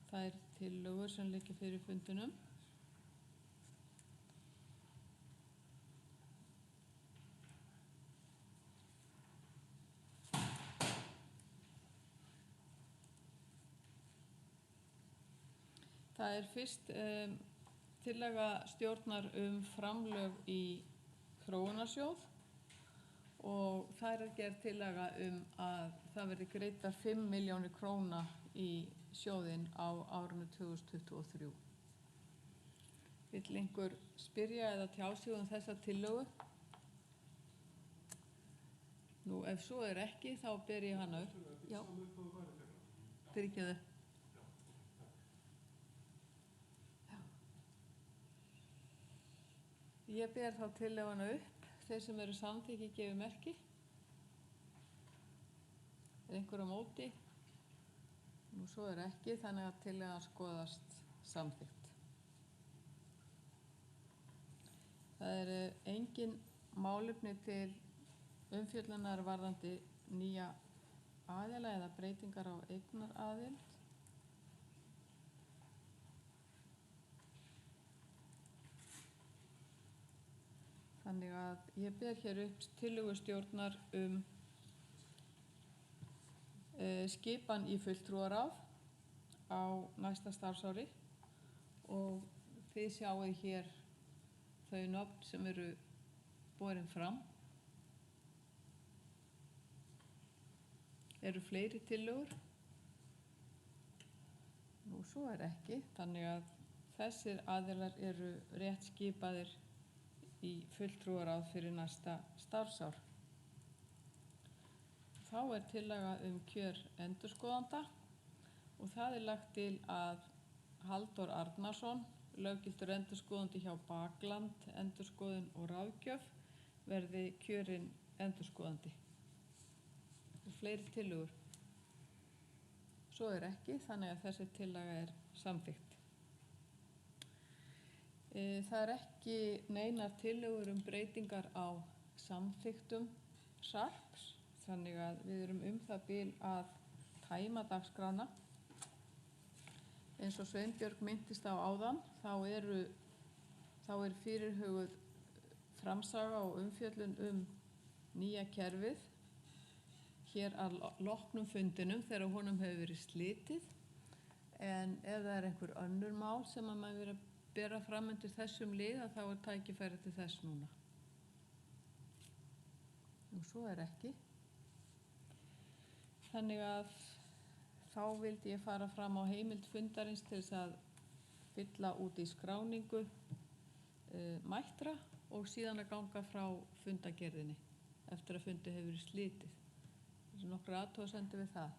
S2: þær tillögur sem liggja fyrir fundinum. Það fyrst tillaga stjórnar framlög í þróunarsjóð og þar gerð tillaga að það verði greiddar 5 milljónir króna í sjóðinn á árinu 2023. Vill einhver spyrja eða tjá sig þessa tillögu? Nú, ef svo ekki, þá ber ég hana upp. Já, fyrirgefðu. Ég ber þá tillöguna upp. Þeir sem eru samþykki gefi merki. Einhver á móti? Nú, svo ekki, þannig að tillagan skoðast samþykkt. Það engin málefni til umfjöllunar varðandi nýja aðila eða breytingar á eignaraðild. Þannig að ég ber hér upp tillögu stjórnar skipan í fulltrúaráð á næsta starfsári og þið sjáið hér þau nöfn sem eru borin fram. Eru fleiri tillögur? Nú, svo ekki, þannig að þessir aðilar eru rétt skipaðir í fulltrúaráð fyrir næsta starfsár. Þá tillaga kjör endurskoðanda og það lagt til að Halldór Arnarsson, löggiltur endurskoðandi hjá Bakland, endurskoðun og ráðgjöf, verði kjörinn endurskoðandi. Og fleiri tillögur? Svo ekki, þannig að þessi tillaga samþykkt. Það ekki neinar tillögur breytingar á samþykktum Sarps, þannig að við erum það bil að tæma dagskrána. Eins og Sveinbjörg minntist á áðan, þá fyrirhuguð framsaga og umfjöllun nýja kerfið hér að loknum fundinum þegar honum hefur verið slitið. En ef það einhver önnur mál sem að maður verið að bera fram undir þessum lið, þá tækifæri til þess núna. Og svo ekki. Þannig að þá vildi ég fara fram á heimild fundarins til þess að fylla út í skráningu mættra og síðan að ganga frá fundagerðinni eftir að fundi hefur verið slitið. Þessu nokkra athugasemdir við það.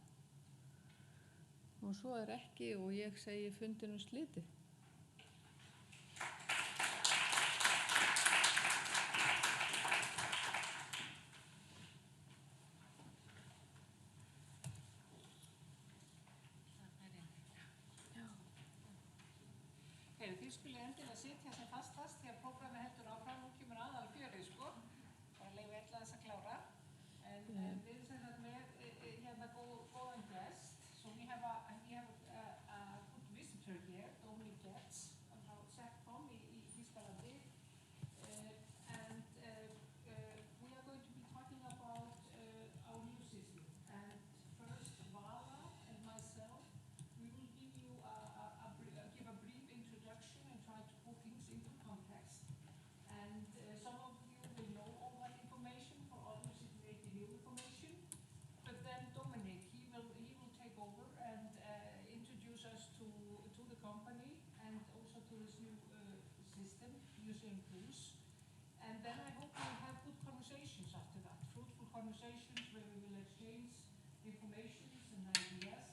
S2: Og svo ekki og ég segi fundinum slitið.
S1: Þið skulle endilega sitja sem fastast því að prógramið heldur áfram. Nú kemur aðalfjörið, sko. Það leiði ella þess að klára. En við erum sem sagt með hérna góðan gest. So we have a good visitor here, Dominic Getz, frá Serpom í Þýskalandi. And we are going to be talking about our new system. And first, Vala and myself, we will give you give a brief introduction and try to put things into context. And some of you will know all that information, for others it may be new information. But then Dominic, he will take over and introduce us to the company and also to this new system, Museum Plus. And then I hope we'll have good conversations after that, fruitful conversations where we will exchange information and ideas.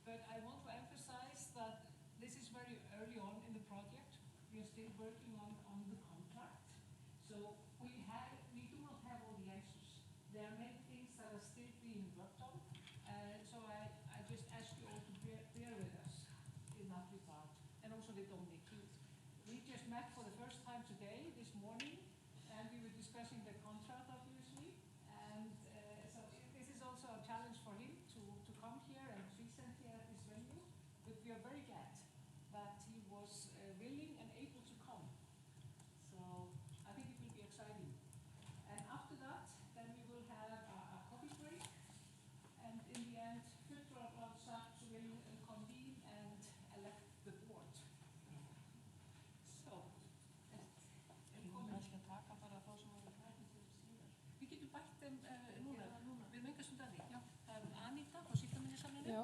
S1: But I want to emphasize that this is very early on in the project. We are still working on the contract. So we do not have all the answers. There are many things that are still being worked on. So I just ask you all to bear with us in that regard. And also with Dominic. We just met for the first time today, this morning, and we were discussing the contract, obviously. And so this is also a challenge sagt núna, við erum enga stund að því, já, það er Aníta á Síldarminjasafninu.
S2: Já,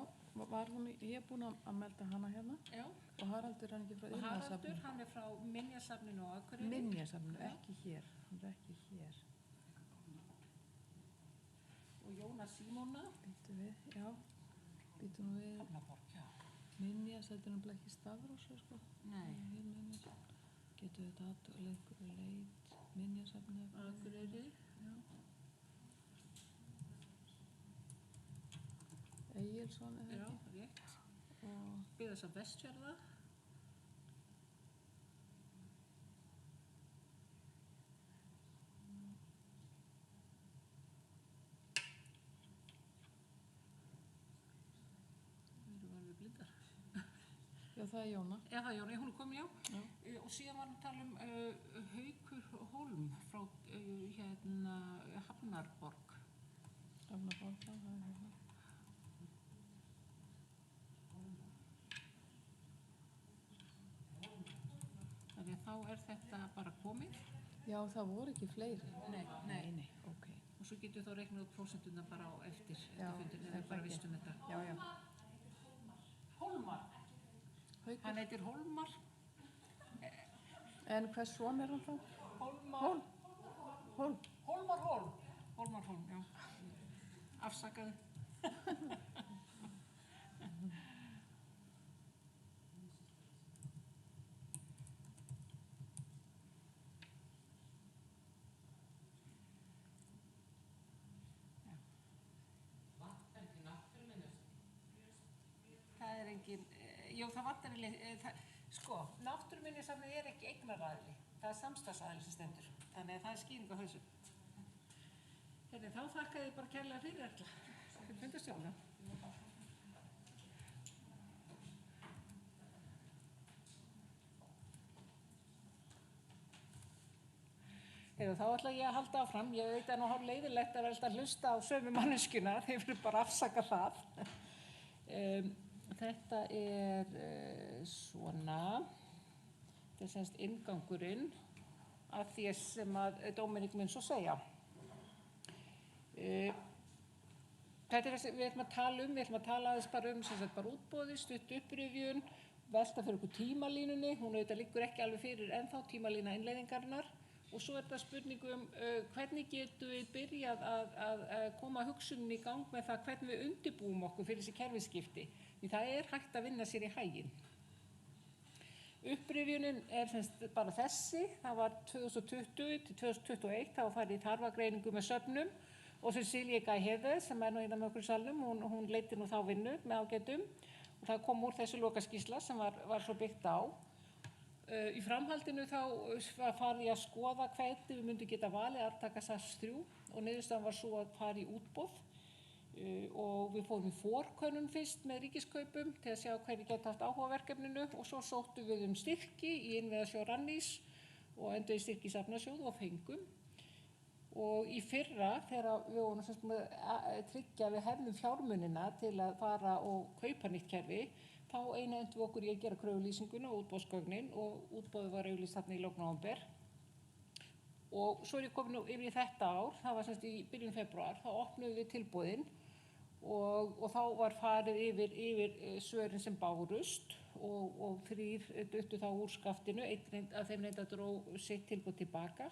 S2: var hún, ég er búin að melda hana hérna.
S1: Já.
S2: Og Haraldur er ekki frá
S1: Og Haraldur,
S2: Iðnaðarsafninu.
S1: hann er frá Minjasafninu á Akureyri.
S2: Minjasafninu,
S1: Já.
S2: ekki hér. Hann er ekki hér.
S1: Og Jóna Símóna.
S2: Býtu við, já. Býtu nú við.
S1: Hafnarborg, já.
S2: Minjasafninu er nefnilega ekki Stafrósu, sko.
S1: Nei.
S2: Getur þetta leit Minjasafninu.
S1: Akureyri.
S2: Já. Egilsson eða
S1: Já,
S2: ekki?
S1: rétt.
S2: Og
S1: Byggðasafn Vestfjarða. Við erum alveg blindar.
S2: já, það er Jóna.
S1: Já, það er Jóna, hún er komin, já.
S2: Já.
S1: Og síðan var hann að tala Haukur Hólm frá Hafnarborg.
S2: Hafnarborg, já, það er hérna.
S1: Þannig að þá er þetta bara komið.
S2: Já, það voru ekki fleiri.
S1: Nei.
S2: Nei, ok.
S1: Og svo getur þú þá reiknað út prósentuna bara á eftir
S2: Já,
S1: fundinu,
S2: er
S1: eða
S2: það
S1: bara
S2: ekki?
S1: vistum þetta.
S2: Já, já.
S1: Hólmar.
S2: Haukur.
S1: Hann heitir Hólmar.
S2: En hvers son er hann þá?
S1: Hólmar.
S2: Hólm.
S1: Hólmar Hólm. Hólmar Hólm, já. Afsakaðu. Það er engin, jú það vantar sko, náttúruminjasafnið er ekki eignaraðili, það er samstarfsaðili sem stendur, þannig að það er skýring á þessu. Hérna, þá þakka ég bara kærlega fyrir Erla, fyrir fundarstjórna. Heyrðu, þá ætla ég að halda áfram, ég veit að nú hálf leiðilegt að velta að hlusta á sömu manneskjuna, þeir fyrir bara að afsaka það. Þetta er svona, þetta er semst inngangurinn af því sem að Dóminík mun svo segja. Þetta er það sem við ætlum að tala við ætlum að tala aðeins bara sem sagt bara útboði, stutt upprifjun, velta fyrir okkur tímalínunni, hún auðvitað liggur ekki alveg fyrir ennþá tímalína innleiðingarinnar. Og svo er þetta spurningum hvernig getum við byrjað að koma hugsuninni í gang með það hvernig við undirbúum okkur fyrir þessi kerfisskipti. Því það er hægt að vinna sér í haginn. Upprifjunin er semst bara þessi, það var 2020 til 2021, það var farið í þarfagreiningu með söfnum og Cecilia Gæhede sem er nú eina með okkur í salnum, hún leiddi nú þá vinnu með ágætum og það kom úr þessu lokaskýrsla sem var svo byggt á. Í framhaldinu þá var farið að skoða hvernig við myndum geta valið arftaka Sarps 3 og niðurstaðan var svo að fara í útboð og við fórum í forkönnun fyrst með ríkiskaupum til að sjá hvernig geta haft áhuga á verkefninu og svo sóttum við styrki í innviðasjóð Rannís og enduðu styrki í Safnasjóð og fengum. Og í fyrra þegar við vorum að tryggja að við hefðum fjármunina til að fara og kaupa nýtt kerfi, þá einhentum við okkur í að gera kröfulýsinguna og útboðsgögnin og útboðið var auglýst þarna í lok nóvember. Og svo er ég komin yfir í þetta ár, það var semst í byrjun febrúar, þá opnuðum við tilboðin og þá var farið yfir svörin sem bárust og 3 duttu þá úr skaftinu, einn af þeim reyndar dró sitt tilboð tilbaka.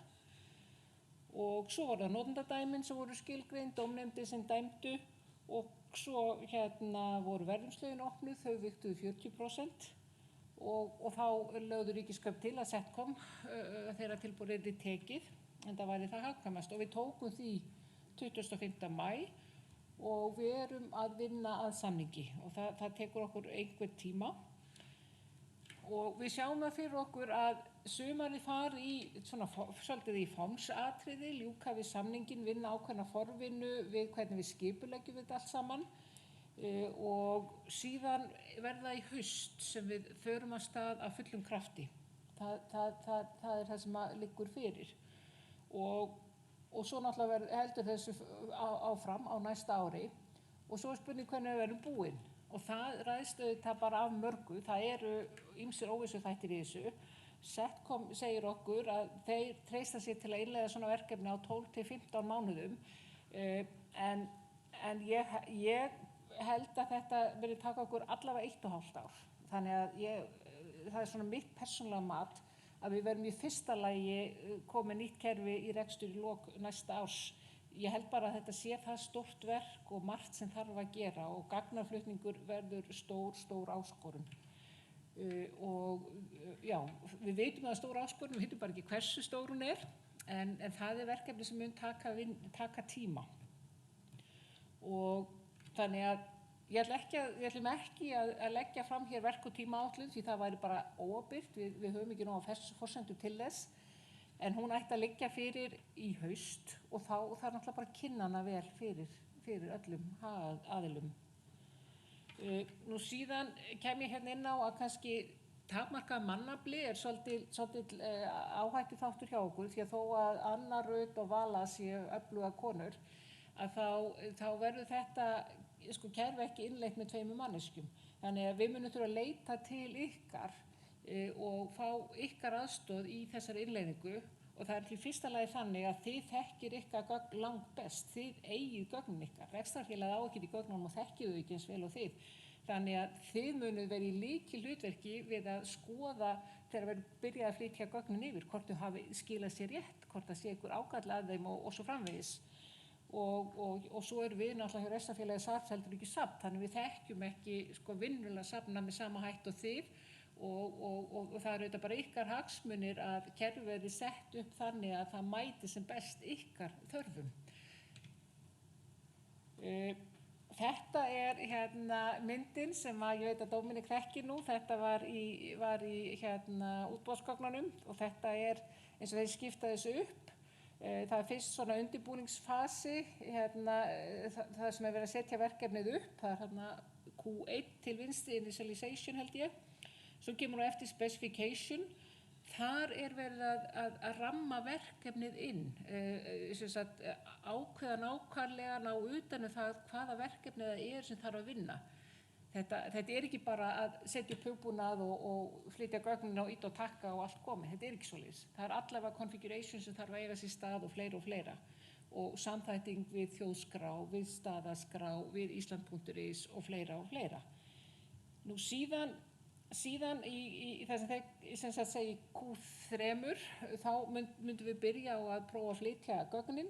S1: Og svo var það notendadæmin sem voru skilgreind, dómnefndir sem dæmdu og svo voru verðumslögin opnuð, þau vigtuðu 40% og þá lögðu ríkiskaup til að Setcom þeirra tilboð yrði tekið en það væri það hagkvæmast og við tókum því 25. maí og við erum að vinna að samningi og það tekur okkur einhver tíma og við sjáum það fyrir okkur að sumarið fari í svolítið í formsatriði, ljúka við samningin, vinna ákveðna forvinnu við hvernig við skipuleggjum þetta allt saman og síðan verða í haust sem við förum af stað af fullum krafti. Það er það sem liggur fyrir og svo náttúrulega heldur þessu áfram á næsta ári og svo er spurning hvernig við verðum búin og það ræðst auðvitað bara af mörgu, það eru ýmsir óvissuþættir í þessu. Setcom segir okkur að þeir treysta sér til að innleiða svona verkefni á 12 til 15 mánuðum En ég held að þetta verði taka okkur allavega 1,5 ár. Þannig að það er svona mitt persónulega mat að við verðum í fyrsta lagi komið nýtt kerfi í rekstur í lok næsta árs. Ég held bara að þetta sé það stórt verk og margt sem þarf að gera og gagnaflutningur verður stór áskorun. Og já, við veitum að það er stór áskorun, við vitum bara ekki hversu stór hún en það er verkefni sem mun taka tíma. Og þannig að ég ætlum ekki að leggja fram hér verk og tímaáætlun því það væri bara óábyrgt, við höfum ekki nóg forsendum til þess, en hún ætti að liggja fyrir í haust og þá þarf náttúrulega bara að kynna hana vel fyrir öllum aðilum. Nú síðan kem ég hérna inn á að kannski takmarkað mannafli er svolítið áhættu þáttur hjá okkur því að þó að Anna Rut og Vala séu öflugar konur að þá verður þetta kerfi ekki innleitt með 2 manneskjum. Þannig að við munum þurfa að leita til ykkar og fá ykkar aðstoð í þessari innleiðingu og það er til fyrsta lagi þannig að þið þekkir ykkar gögn langt best, þið eigið gögnin ykkar. Rekstrarfélagið á ekki í gögnunum og þekkið þau ekki eins vel og þið. Þannig að þið munið verið í lykilhlutverki við að skoða þegar verður byrjað að flytja gögnin yfir, hvort þau hafi skilað sér rétt, hvort það sé ykkur ágalla að þeim og svo framvegis. Og svo erum við náttúrulega hjá Rekstrarfélagið Sarps heldur ekki safn, þannig við þekkjum ekki vinnulega safna með sama hætt og þið og það er auðvitað bara ykkar hagsmunir að kerfið verði sett upp þannig að það mæti sem best ykkar þörfum. Þetta er myndin sem að ég veit að Dóminik þekkir nú, þetta var í útboðsgögnunum og þetta er eins og þeir skipta þessu upp. Það er fyrst svona undirbúningsfasi, það sem er verið að setja verkefnið upp, það er Q1 til vinstri, initialization held ég, svo kemur á eftir specification, þar er verið að ramma verkefnið inn, ákveða nákvæmlega ná utan það hvaða verkefnið það er sem þarf að vinna. Þetta er ekki bara að setja upp hugbúnað og flytja gögnin á ít og takka og allt komið, þetta er ekki svoleiðis. Það er allavega configuration sem þarf að eiga sér stað og fleira. Og samþætting við þjóðskrá, við staðaskrá, við Ísland.is og fleira. Nú síðan í það sem þeir segi Q3, þá myndum við byrja á að prófa að flytja gögnin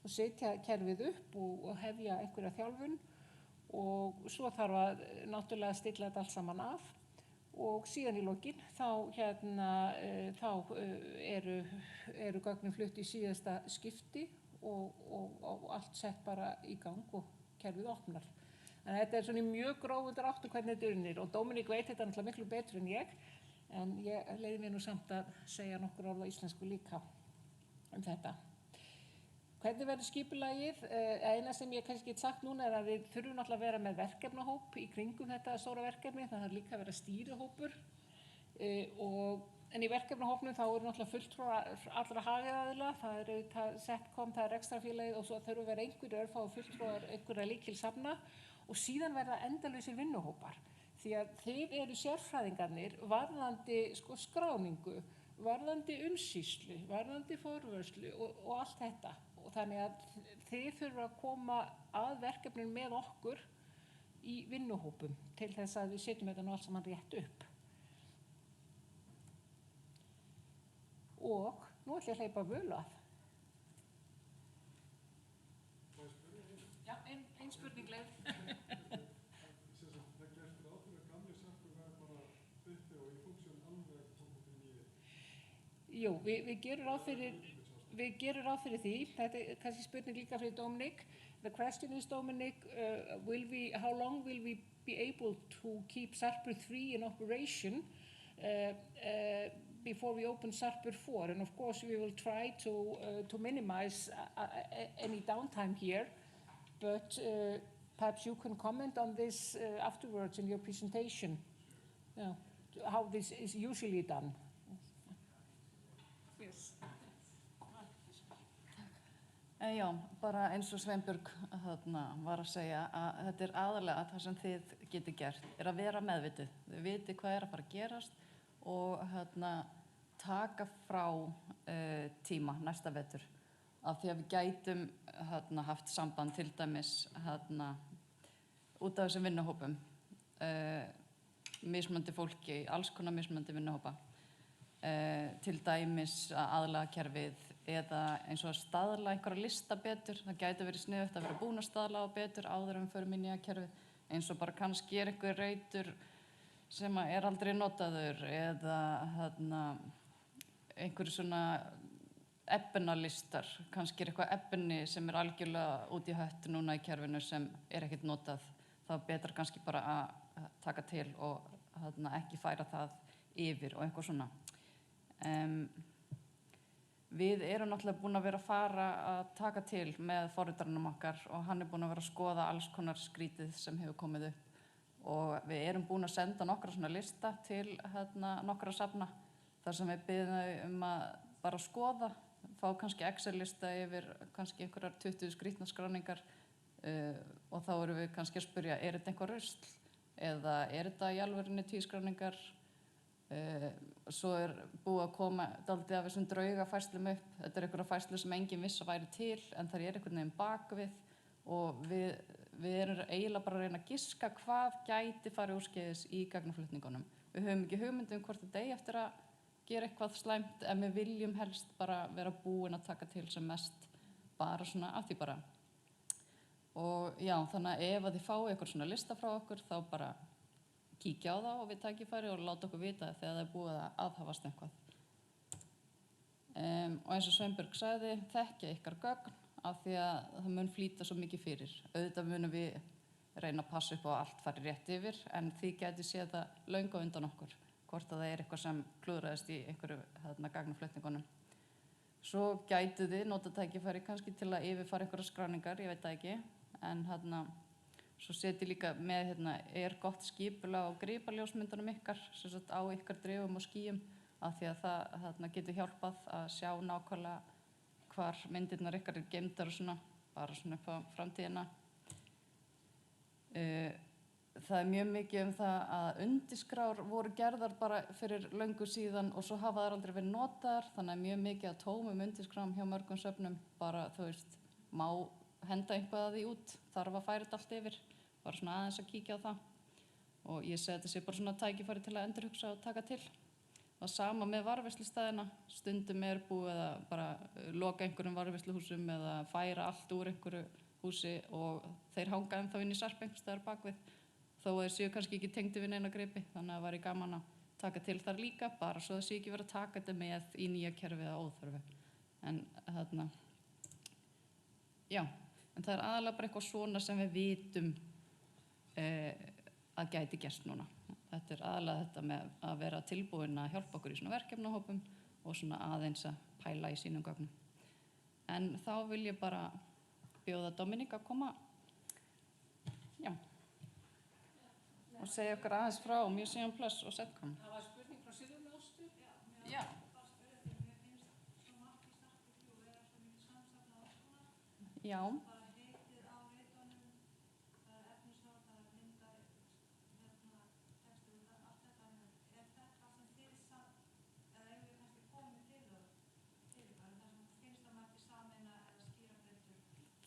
S1: og setja kerfið upp og hefja einhverja þjálfun. Og svo þarf að náttúrulega stilla þetta allt saman af og síðan í lokin þá eru gögnin flutt í síðasta skipti og allt sett bara í gang og kerfið opnar. En þetta er svona í mjög grófu dráttum hvernig þetta unnir og Dóminik veit þetta náttúrulega miklu betur en ég leyfi mér nú samt að segja nokkur orð á íslensku líka þetta. Hvernig verður skipulagið? Eina sem ég kannski get sagt núna er að við þurfum náttúrulega að vera með verkefnahóp í kringum þetta stóra verkefni, það þarf líka að vera stýrihópur en í verkefnahópnum þá eru náttúrulega fulltrúar allra hagaðila, það er Setcom, það er Rekstrarfélagið og svo þurfum að vera einhverjir örfáir fulltrúar einhverja lykilsafna og síðan verða endalausir vinnuhópar því að þið eru sérfræðingarnir varðandi skráningu, varðandi umsýslu, varðandi forvörslu og allt þetta. Og þannig að þið þurfa að koma að verkefninu með okkur í vinnuhópum til þess að við setjum þetta nú allt saman rétt upp. Og nú ætla ég að hleypa Völu að. Já, ein spurning leið.
S4: Það gert ráð fyrir að gamli sarpur væri bara uppi og í funksjón alveg að koma til nýju.
S1: Jú, við gerum ráð fyrir því, þetta er kannski spurning líka fyrir Dóminik. The question is, Dominic, how long will we be able to keep Sarpur 3 in operation before we open Sarpur 4? And of course, we will try to minimize any downtime here, but perhaps you can comment on this afterwards in your presentation, how this is usually done. Yes.
S5: Já, bara eins og Sveinbjörg var að segja að þetta er aðalega það sem þið getið gert, er að vera meðvitið. Þið vitið hvað er að fara að gerast og taka frá tíma næsta vetur af því að við gætum haft samband til dæmis út af þessum vinnuhópum, mismunandi fólki, alls konar mismunandi vinnuhópa, til dæmis aðlagakerfið eða eins og að staðla einhverja lista betur. Það gæti verið sniðugt að vera búin að staðla á betur áður en við förum í nýja kerfið, eins og bara kannski einhver reitur sem er aldrei notaður eða einhverju svona efnalistar, kannski eitthvað efni sem algjörlega út í hött núna í kerfinu sem ekkert notað. Það er betra kannski bara að taka til og ekki færa það yfir og eitthvað svona. Við erum náttúrulega búin að vera að fara að taka til með forritaranum okkar og hann er búin að vera að skoða alls konar skrítið sem hefur komið upp og við erum búin að senda nokkra svona lista til nokkra safna þar sem við biðjum að bara skoða, fá kannski Excel-lista yfir kannski einhverjar 20 skrítnar skráningar og þá erum við kannski að spyrja, er þetta einhver rusl eða er þetta í alvörunni 10 skráningar? Svo er búið að koma dálítið af þessum draugafærslum upp. Þetta er einhverja færslu sem enginn viss að væri til en það er einhvern veginn bakvið og við erum eiginlega bara að reyna að giska hvað gæti farið úrskeiðis í gagnaflutningunum. Við höfum ekki hugmynd hvort þetta eigi eftir að gera eitthvað slæmt en við viljum helst bara vera búin að taka til sem mest bara svona af því bara. Og já, þannig að ef að þið fáið eitthvað svona lista frá okkur þá bara kíkja á það og við tækifæri og láta okkur vita þegar það er búið að aðhafast eitthvað. Og eins og Sveinbjörg sagði, þekkja ykkar gögn af því að það mun flýta svo mikið fyrir. Auðvitað munum við reyna að passa upp á að allt fari rétt yfir en þið gæti séð það löngu á undan okkur, hvort að það er eitthvað sem klúðraðist í einhverju gagnaflutningunum. Svo gætu þið nota tækifæri kannski til að yfirfara einhverja skráningar, ég veit það ekki, en svo seti líka með er gott skipulag á gripaljósmyndunum ykkar, sem sagt á ykkar drifum og skýjum, af því að það getur hjálpað að sjá nákvæmlega hvar myndirnar ykkar er geymdar og svona, bara svona upp á framtíðina. Það er mjög mikið það að undirskrár voru gerðar bara fyrir löngu síðan og svo hafa þær aldrei verið notaðar, þannig að mjög mikið að tómum undirskrám hjá mörgum söfnum bara, má henda eitthvað að því út, þarf að færa þetta allt yfir, bara svona aðeins að kíkja á það og ég segi þetta sé bara svona tækifæri til að endurhugsa og taka til. Og sama með varðveislustæðina, stundum er búið að bara loka einhverjum varðveisluhúsum eða færa allt úr einhverju húsi og þeir hanga ennþá inn í Sarp einhvers staðar bakvið, þó að þeir séu kannski ekki tengdir við neina gripi, þannig að það væri gaman að taka til þar líka, bara svo það sé ekki verið að taka þetta með í nýja kerfið að óþörfu. En já. En það er aðalega bara eitthvað svona sem við vitum að gæti gerst núna. Þetta er aðalega þetta með að vera tilbúin að hjálpa okkur í svona verkefnahópum og svona aðeins að pæla í sínum gögnum. En þá vil ég bara bjóða Dominik að koma og segja okkur aðeins frá Museum Plus og Setcom.
S1: Það var spurning frá Sigurði Ástu.
S5: Já. Já.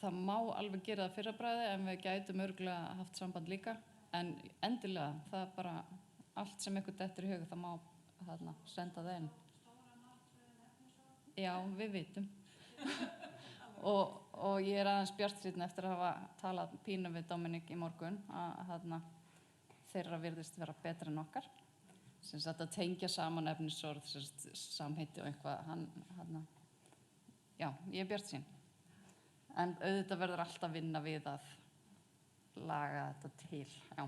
S5: Það má alveg gera það fyrra bragði en við gætum örugglega haft samband líka. En endilega, það er bara allt sem ykkur dettur í hug, það má senda það inn. Já, við vitum. og ég er aðeins bjartsýnn eftir að hafa talað pínu við Dominik í morgun að þeirra virðist vera betra en okkar. Sem sagt að tengja saman efnisorð, samheiti og eitthvað. Já, ég er bjartsýnn. En auðvitað verður alltaf vinna við að laga þetta til. Já.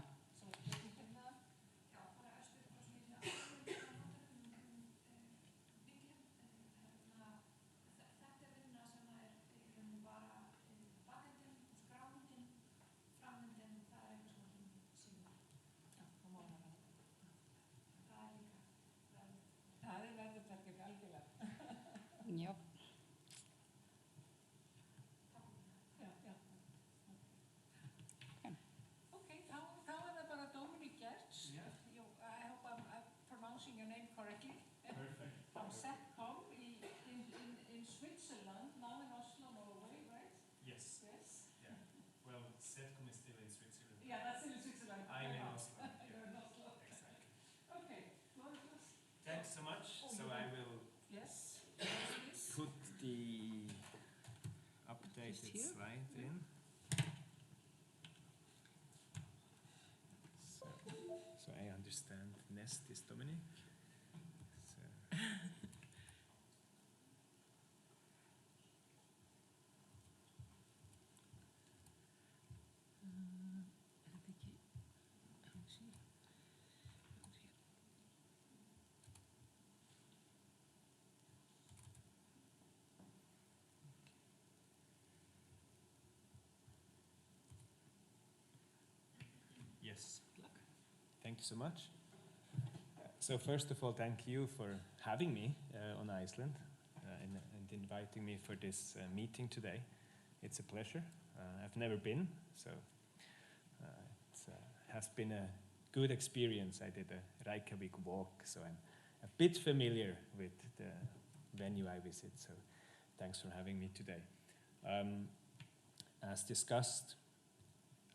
S1: Það er verðurverkefni algjörlega.
S5: Já.
S1: Your name correctly. Perfect. From Setcom in Switzerland, now in Oslo. here.
S6: Slide in. So I understand Nest is Dominic. So yes. Thank you so much. So first of all, thank you for having me on Iceland and inviting me for this meeting today. It's a pleasure. I've never been, so it has been a good experience. I did a Reykjavik walk, so I'm a bit familiar with the venue I visit, so thanks for having me today. As discussed,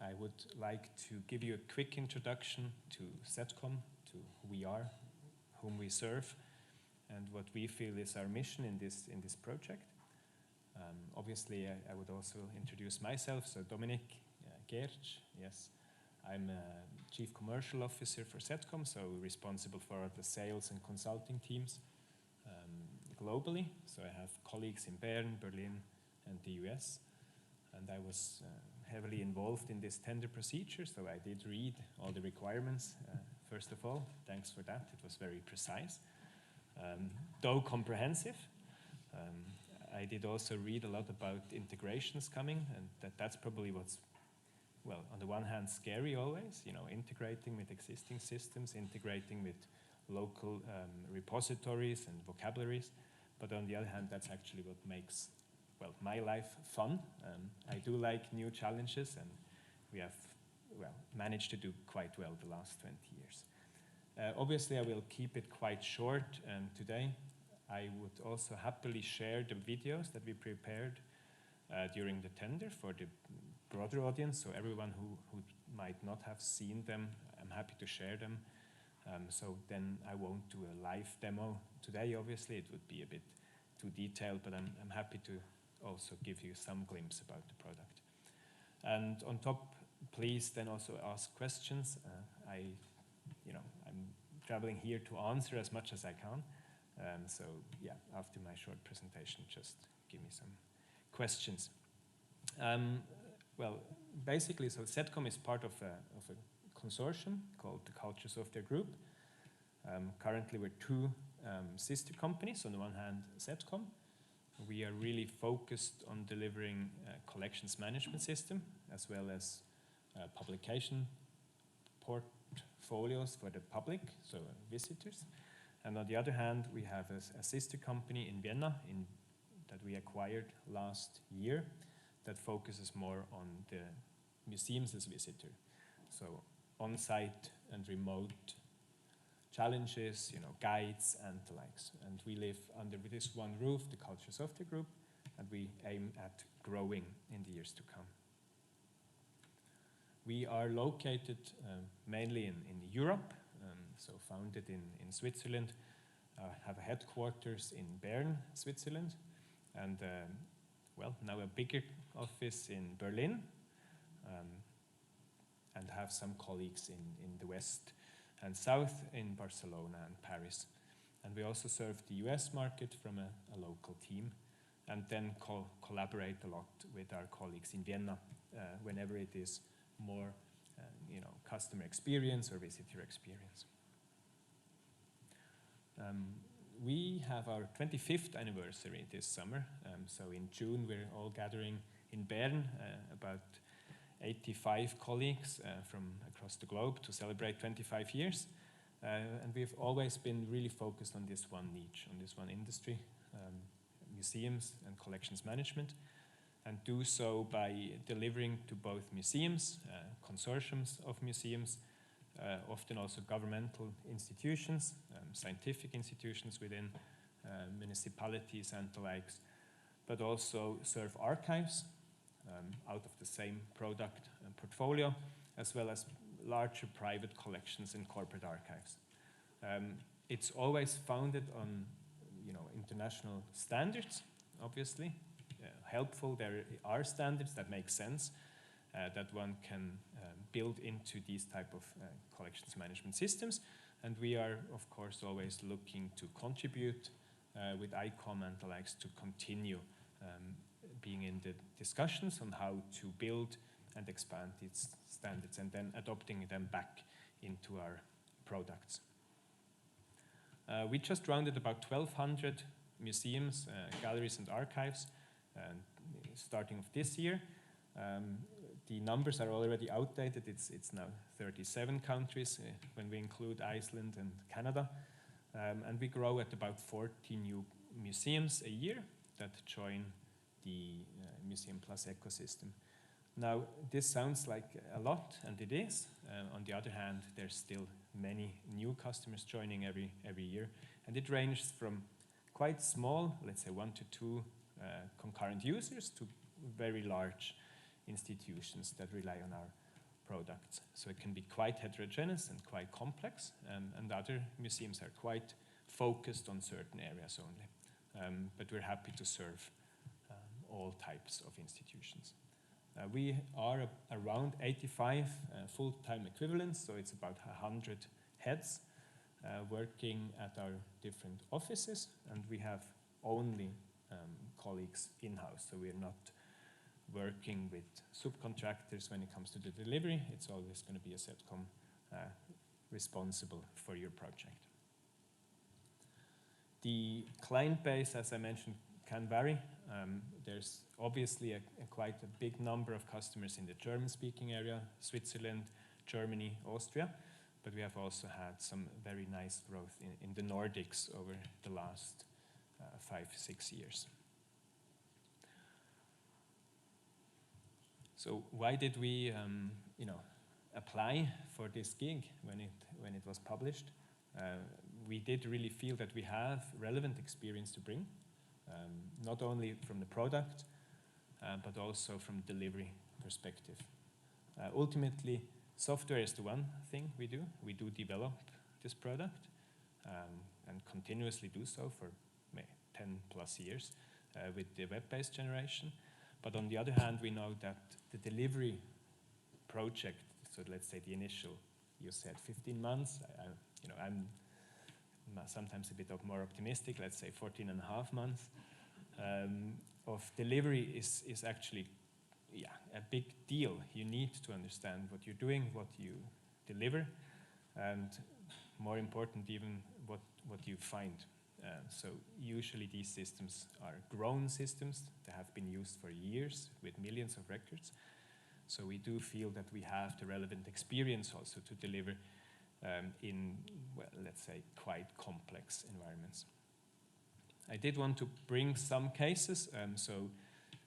S6: I would like to give you a quick introduction to Setcom, to who we are, whom we serve, and what we feel is our mission in this project. Obviously, I would also introduce myself. So Dominic Gertsch, yes, I'm a Chief Commercial Officer for Setcom, so responsible for the sales and consulting teams globally. So I have colleagues in Bern, Berlin, and the US, and I was heavily involved in this tender procedure, so I did read all the requirements. First of all, thanks for that. It was very precise, though comprehensive. I did also read a lot about integrations coming, and that's probably what's, well, on the one hand, scary always, you know, integrating with existing systems, integrating with local repositories and vocabularies. But on the other hand, that's actually what makes, well, my life fun. I do like new challenges, and we have, well, managed to do quite well the last 20 years. Obviously, I will keep it quite short today. I would also happily share the videos that we prepared during the tender for the broader audience, so everyone who might not have seen them, I'm happy to share them. So then I won't do a live demo today, obviously. It would be a bit too detailed, but I'm happy to also give you some glimpse about the product. And on top, please then also ask questions. I'm traveling here to answer as much as I can. So yeah, after my short presentation, just give me some questions. Well, basically, so Setcom is part of a consortium called the Culture Software Group. Currently, we're two sister companies. On the one hand, Setcom. We are really focused on delivering a collections management system as well as publication portfolios for the public, so visitors. And on the other hand, we have a sister company in Vienna that we acquired last year that focuses more on the museums as visitor. So on-site and remote challenges, you know, guides and the likes. And we live under this one roof, the Culture Software Group, and we aim at growing in the years to come. We are located mainly in Europe, so founded in Switzerland, have a headquarters in Bern, Switzerland, and well, now a bigger office in Berlin, and have some colleagues in the West and South in Barcelona and Paris. And we also serve the US market from a local team, and then collaborate a lot with our colleagues in Vienna whenever it is more customer experience or visitor experience. We have our 25th anniversary this summer. So in June, we're all gathering in Bern, about 85 colleagues from across the globe to celebrate 25 years. And we've always been really focused on this one niche, on this one industry, museums and collections management, and do so by delivering to both museums, consortiums of museums, often also governmental institutions, scientific institutions within municipalities and the likes, but also serve archives out of the same product and portfolio, as well as larger private collections and corporate archives. It's always founded on international standards, obviously. helpful. There are standards that make sense that one can build into these type of collections management systems. And we are, of course, always looking to contribute with ICOM and the likes to continue being in the discussions on how to build and expand these standards and then adopting them back into our products. We just rounded about 1,200 museums, galleries and archives starting of this year. The numbers are already outdated. It's now 37 countries when we include Iceland and Canada. And we grow at about 40 new museums a year that join the Museum Plus ecosystem. Now, this sounds like a lot, and it is. On the other hand, there's still many new customers joining every year, and it ranges from quite small, let's say 1 to 2 concurrent users, to very large institutions that rely on our products. So it can be quite heterogeneous and quite complex, and other museums are quite focused on certain areas only. But we're happy to serve all types of institutions. We are around 85 full-time equivalents, so it's about 100 heads working at our different offices, and we have only colleagues in-house, so we're not working with subcontractors when it comes to the delivery. It's always going to be a SETCOM responsible for your project. The client base, as I mentioned, can vary. There's obviously quite a big number of customers in the German-speaking area, Switzerland, Germany, Austria, but we have also had some very nice growth in the Nordics over the last 5-6 years. So why did we, apply for this gig when it was published? We did really feel that we have relevant experience to bring, not only from the product, but also from delivery perspective. Ultimately, software is the one thing we do. We do develop this product and continuously do so for 10 plus years with the web-based generation. But on the other hand, we know that the delivery project, so let's say the initial, you said 15 months, I'm sometimes a bit more optimistic, let's say 14 and a half months of delivery is actually a big deal. You need to understand what you're doing, what you deliver, and more important even what you find. So usually these systems are grown systems that have been used for years with millions of records. So we do feel that we have the relevant experience also to deliver in, well, let's say, quite complex environments. I did want to bring some cases. So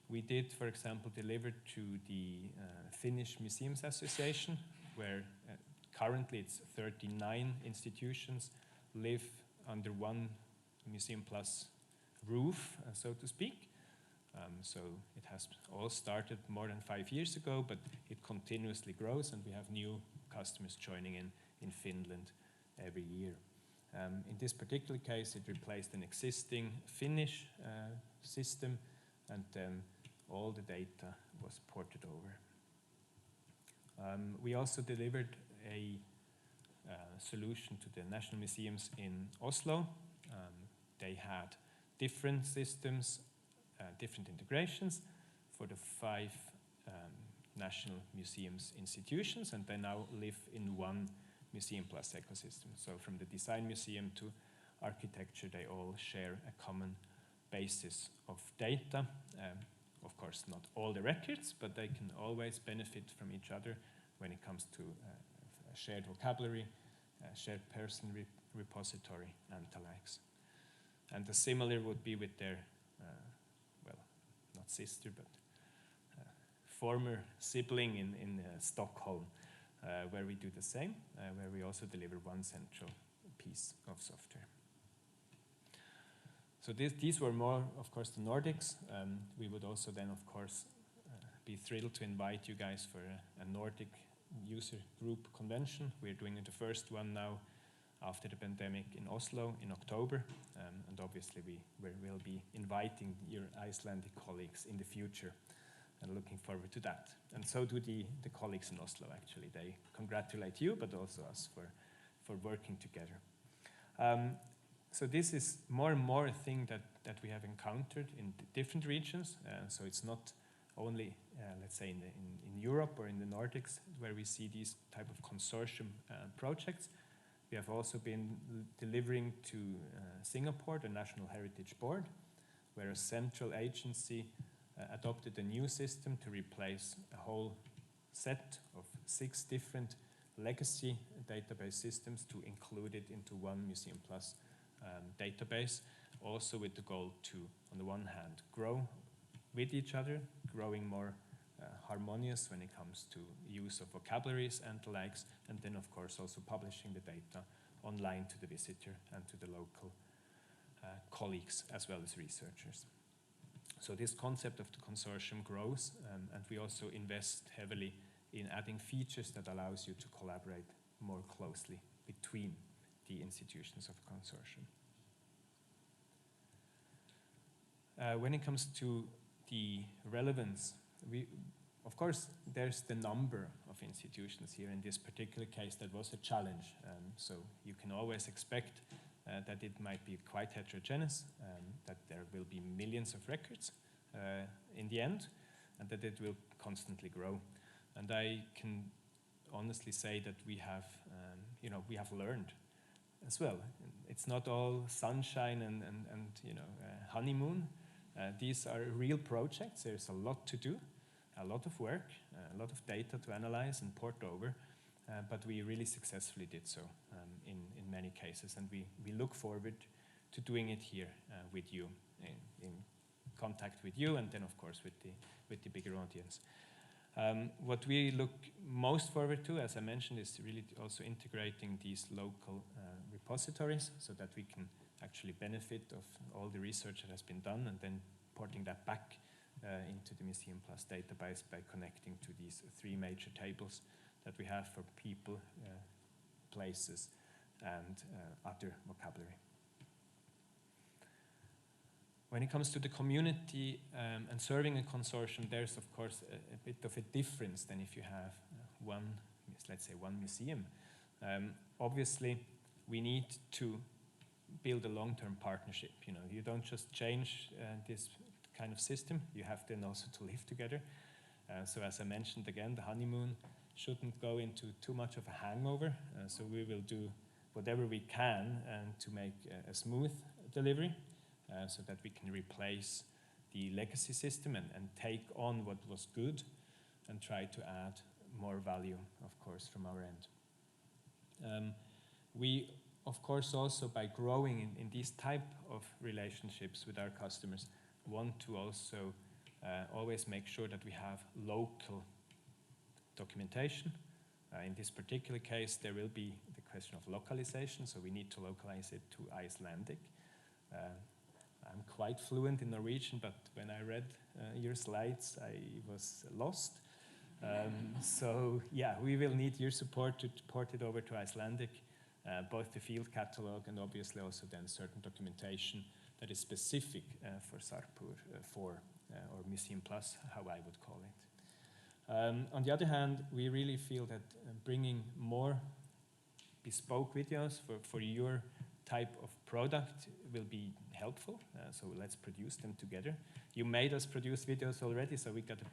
S6: we did, for example, deliver to the Finnish Museums Association, where currently it's 39 institutions live under one Museum Plus roof, so to speak. So it has all started more than 5 years ago, but it continuously grows, and we have new customers joining in Finland every year. In this particular case, it replaced an existing Finnish system, and then all the data was ported over. We also delivered a solution to the National Museums in Oslo. They had different systems, different integrations for the 5 National Museums institutions, and they now live in one Museum Plus ecosystem. So from the design museum to architecture, they all share a common basis of data. Of course, not all the records, but they can always benefit from each other when it comes to a shared vocabulary, a shared person repository, and the likes. And the similar would be with their, not sister, but former sibling in Stockholm, where we do the same, where we also deliver one central piece of software. So these were more, of course, the Nordics. We would also then, of course, be thrilled to invite you guys for a Nordic user group convention. We're doing the first one now after the pandemic in Oslo in October, and obviously we will be inviting your Icelandic colleagues in the future, and looking forward to that. And so do the colleagues in Oslo, actually. They congratulate you, but also us for working together. So this is more and more a thing that we have encountered in the different regions. So it's not only, let's say, in Europe or in the Nordics where we see these type of consortium projects. We have also been delivering to Singapore, the National Heritage Board, where a central agency adopted a new system to replace a whole set of 6 different legacy database systems to include it into one Museum Plus database, also with the goal to, on the one hand, grow with each other, growing more harmonious when it comes to use of vocabularies and the likes, and then of course also publishing the data online to the visitor and to the local colleagues as well as researchers. So this concept of the consortium grows, and we also invest heavily in adding features that allows you to collaborate more closely between the institutions of a consortium. When it comes to the relevance, of course, there's the number of institutions here. In this particular case, that was a challenge. So you can always expect that it might be quite heterogeneous, that there will be millions of records in the end, and that it will constantly grow. And I can honestly say that we have, we have learned as well. It's not all sunshine and honeymoon. These are real projects. There's a lot to do, a lot of work, a lot of data to analyze and port over, but we really successfully did so in many cases, and we look forward to doing it here with you, in contact with you, and then of course with the bigger audience. What we look most forward to, as I mentioned, is really also integrating these local repositories so that we can actually benefit of all the research that has been done, and then porting that back into the Museum Plus database by connecting to these 3 major tables that we have for people, places, and other vocabulary. When it comes to the community and serving a consortium, there's of course a bit of a difference than if you have let's say one museum. Obviously, we need to build a long-term partnership. You don't just change this kind of system, you have then also to live together. So as I mentioned again, the honeymoon shouldn't go into too much of a hangover. So we will do whatever we can to make a smooth delivery, so that we can replace the legacy system and take on what was good and try to add more value, of course, from our end. We, of course, also by growing in these type of relationships with our customers, want to also always make sure that we have local documentation. In this particular case, there will be the question of localization, so we need to localize it to Icelandic. I'm quite fluent in Norwegian, but when I read your slides, I was lost. So yeah, we will need your support to port it over to Icelandic, both the field catalog and obviously also then certain documentation that is specific for Sarpur, or Museum Plus, how I would call it. On the other hand, we really feel that bringing more bespoke videos for your type of product will be helpful, so let's produce them together. You made us produce videos already, so we got a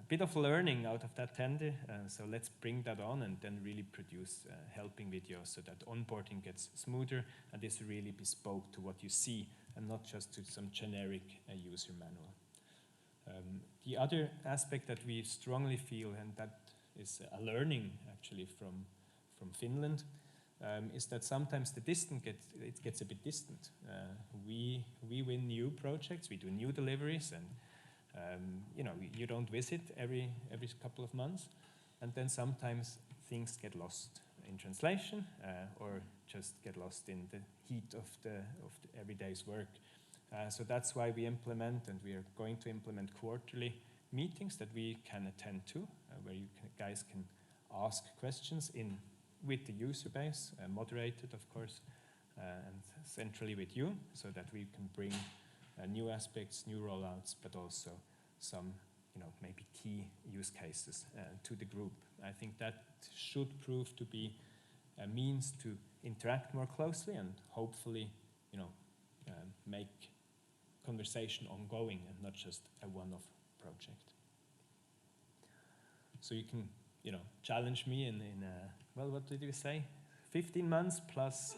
S6: bit of learning out of that tender, so let's bring that on and then really produce helping videos so that onboarding gets smoother and is really bespoke to what you see and not just to some generic user manual. The other aspect that we strongly feel, and that is a learning actually from Finland, is that sometimes the distance gets a bit distant. We win new projects, we do new deliveries, and you don't visit every couple of months, and then sometimes things get lost in translation or just get lost in the heat of the everyday's work. So that's why we implement, and we are going to implement quarterly meetings that we can attend to, where you guys can ask questions in with the user base, moderated, of course, and centrally with you, so that we can bring new aspects, new rollouts, but also some, maybe key use cases to the group. I think that should prove to be a means to interact more closely and hopefully, make conversation ongoing and not just a one-off project. So you can, challenge me in well, what did you say? 15 months plus.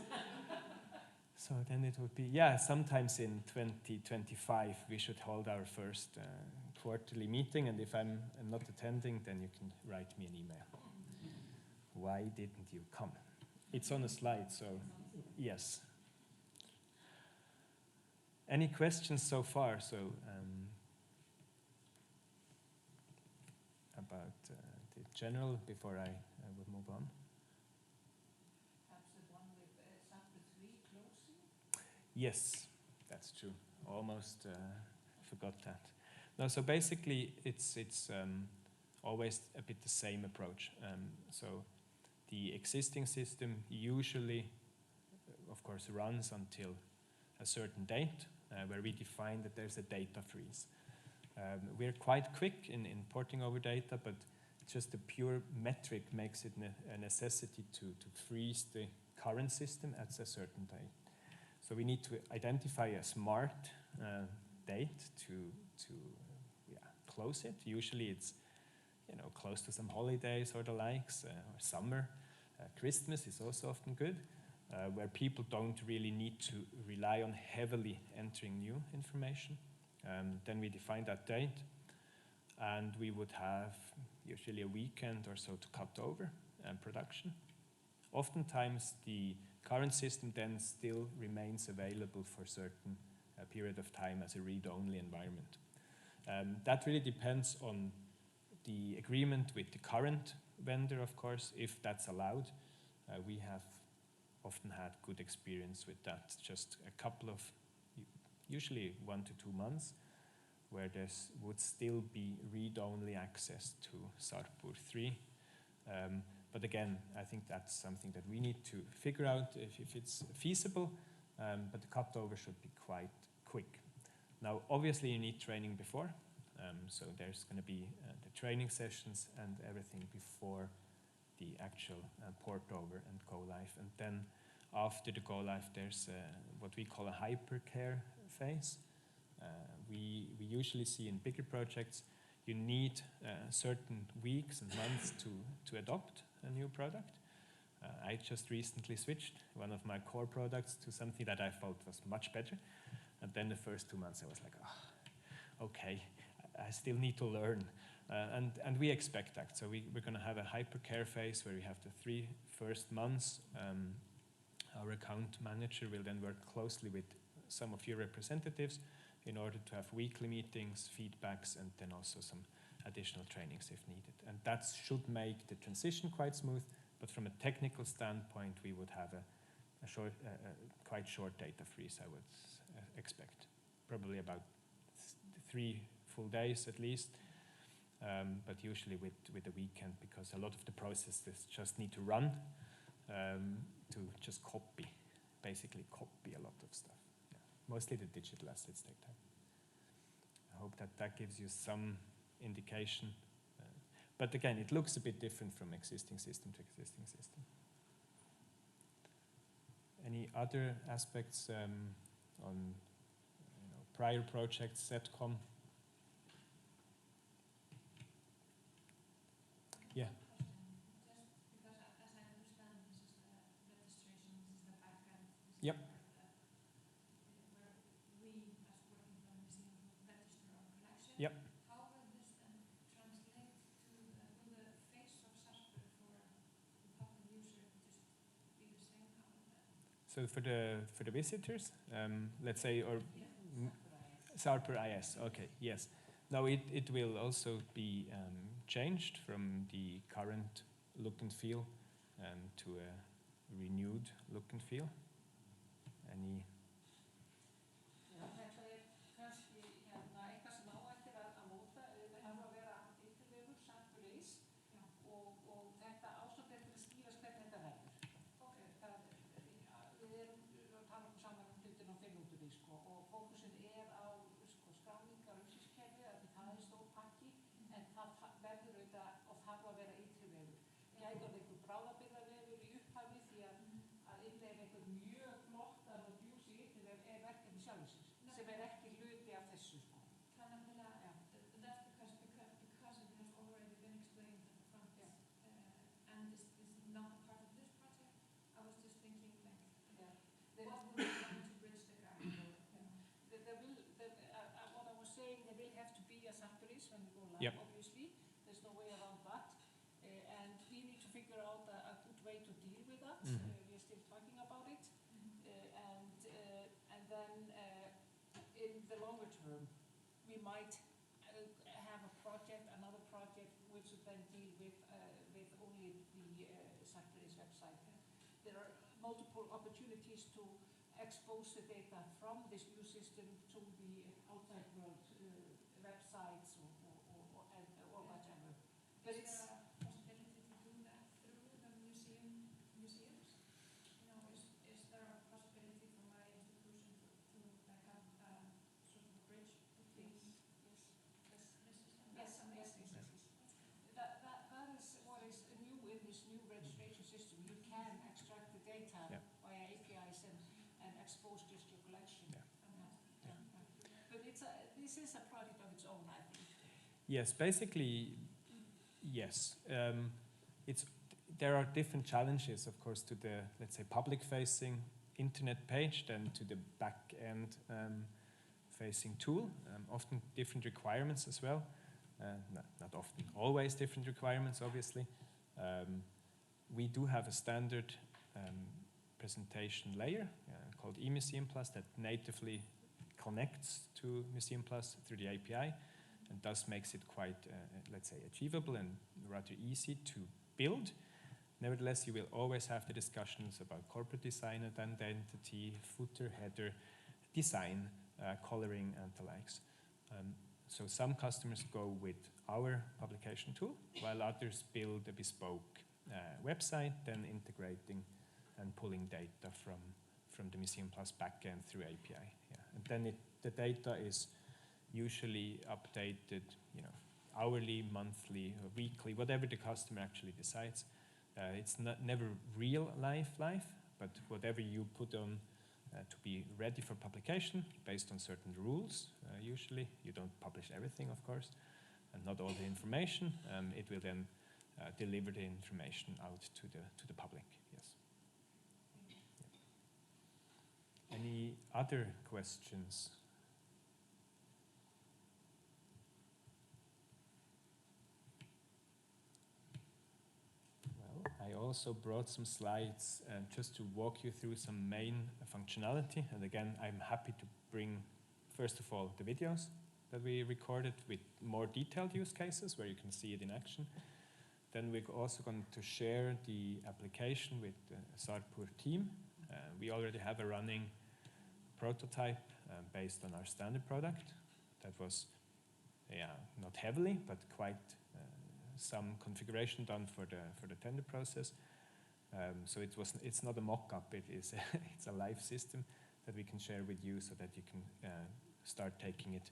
S6: So then it would be, sometimes in 2025 we should hold our first quarterly meeting, and if I'm not attending, then you can write me an email. Why didn't you come? It's on a slide, so yes. Any questions so far? So about the general before I would move on.
S1: Perhaps the one with chapter 3 closing?
S6: Yes, that's true. Almost forgot that. No, so basically it's always a bit the same approach. So the existing system usually, of course, runs until a certain date where we define that there's a data freeze. We're quite quick in porting over data, but just the pure metric makes it a necessity to freeze the current system at a certain date. So we need to identify a smart date to close it. Usually it's close to some holidays or the likes, or summer. Christmas is also often good, where people don't really need to rely on heavily entering new information. Then we define that date, and we would have usually a weekend or so to cut over production. Oftentimes the current system then still remains available for a certain period of time as a read-only environment. That really depends on the agreement with the current vendor, of course, if that's allowed. We have often had good experience with that. Just a couple of, usually 1 to 2 months, where there would still be read-only access to Sarpur 3. But again, I think that's something that we need to figure out if it's feasible, but the cutover should be quite quick. Now, obviously, you need training before, so there's going to be the training sessions and everything before the actual port over and go live. And then after the go live, there's what we call a hypercare phase. We usually see in bigger projects, you need certain weeks and months to adopt a new product. I just recently switched one of my core products to something that I felt was much better. And then the first 2 months I was like, okay, I still need to learn. And we expect that. So we're going to have a hypercare phase where we have the 3 first months. Our account manager will then work closely with some of your representatives in order to have weekly meetings, feedbacks, and then also some additional trainings if needed. And that should make the transition quite smooth, but from a technical standpoint, we would have a quite short data freeze, I would expect. Probably about 3 full days at least, but usually with the weekend, because a lot of the processes just need to run to just basically copy a lot of stuff. Mostly the digital assets take time. I hope that gives you some indication. But again, it looks a bit different from existing system to existing system. Any other aspects on prior projects, SETCOM? Yeah. Yep. Yep.
S1: How will this then translate to the face of Sarpur for the public user? Just be the same color?
S6: So for the visitors, let's say, or Sarpur IS. Okay. Yes. Now it will also be changed from the current look and feel to a renewed look and feel. Any?
S1: Þetta kannski eitthvað sem áættir að móta, þetta þarf að vera yttirvegur, Sarpur East, og þetta ástand til að skýrast hvernig þetta verður. when we go live,
S6: Yep.
S1: obviously. There's no way around that. And we need to figure out a good way to deal with that.
S6: Mhm.
S1: We're still talking about it. And then in the longer term, we might have a project, another project, which would then deal with only the Sarpsborg's website. There are multiple opportunities to expose the data from this new system to the outside world, websites or whatever. But
S7: Is
S1: it's
S7: there a possibility to do that through the museums? You know, is there a possibility for my institution to like have sort of a bridge between this system? That's amazing.
S1: That is what is new in this new registration system. You can extract the data
S6: Yeah.
S1: via APIs and expose just your collection.
S6: Yeah.
S1: But this is a project of its own, I think.
S6: Yes, basically, yes. There are different challenges, of course, to the, let's say, public-facing internet page than to the back-end facing tool. Often different requirements as well. Not often, always different requirements, obviously. We do have a standard presentation layer called eMuseum Plus that natively connects to Museum Plus through the API, and thus makes it quite, let's say, achievable and rather easy to build. Nevertheless, you will always have the discussions about corporate design, identity, footer, header, design, coloring, and the likes. So some customers go with our publication tool, while others build a bespoke website, then integrating and pulling data from the Museum Plus backend through API. Yeah. And then the data is usually updated, hourly, monthly, or weekly, whatever the customer actually decides. It's never real life, but whatever you put on to be ready for publication based on certain rules. Usually, you don't publish everything, of course, and not all the information. It will then deliver the information out to the public. Yes. Yeah. Any other questions? I also brought some slides just to walk you through some main functionality. And again, I'm happy to bring, first of all, the videos that we recorded with more detailed use cases where you can see it in action. Then we're also going to share the application with the Sarpur team. We already have a running prototype based on our standard product. That was, not heavily, but quite some configuration done for the tender process. So it's not a mock-up, it's a live system that we can share with you so that you can start taking it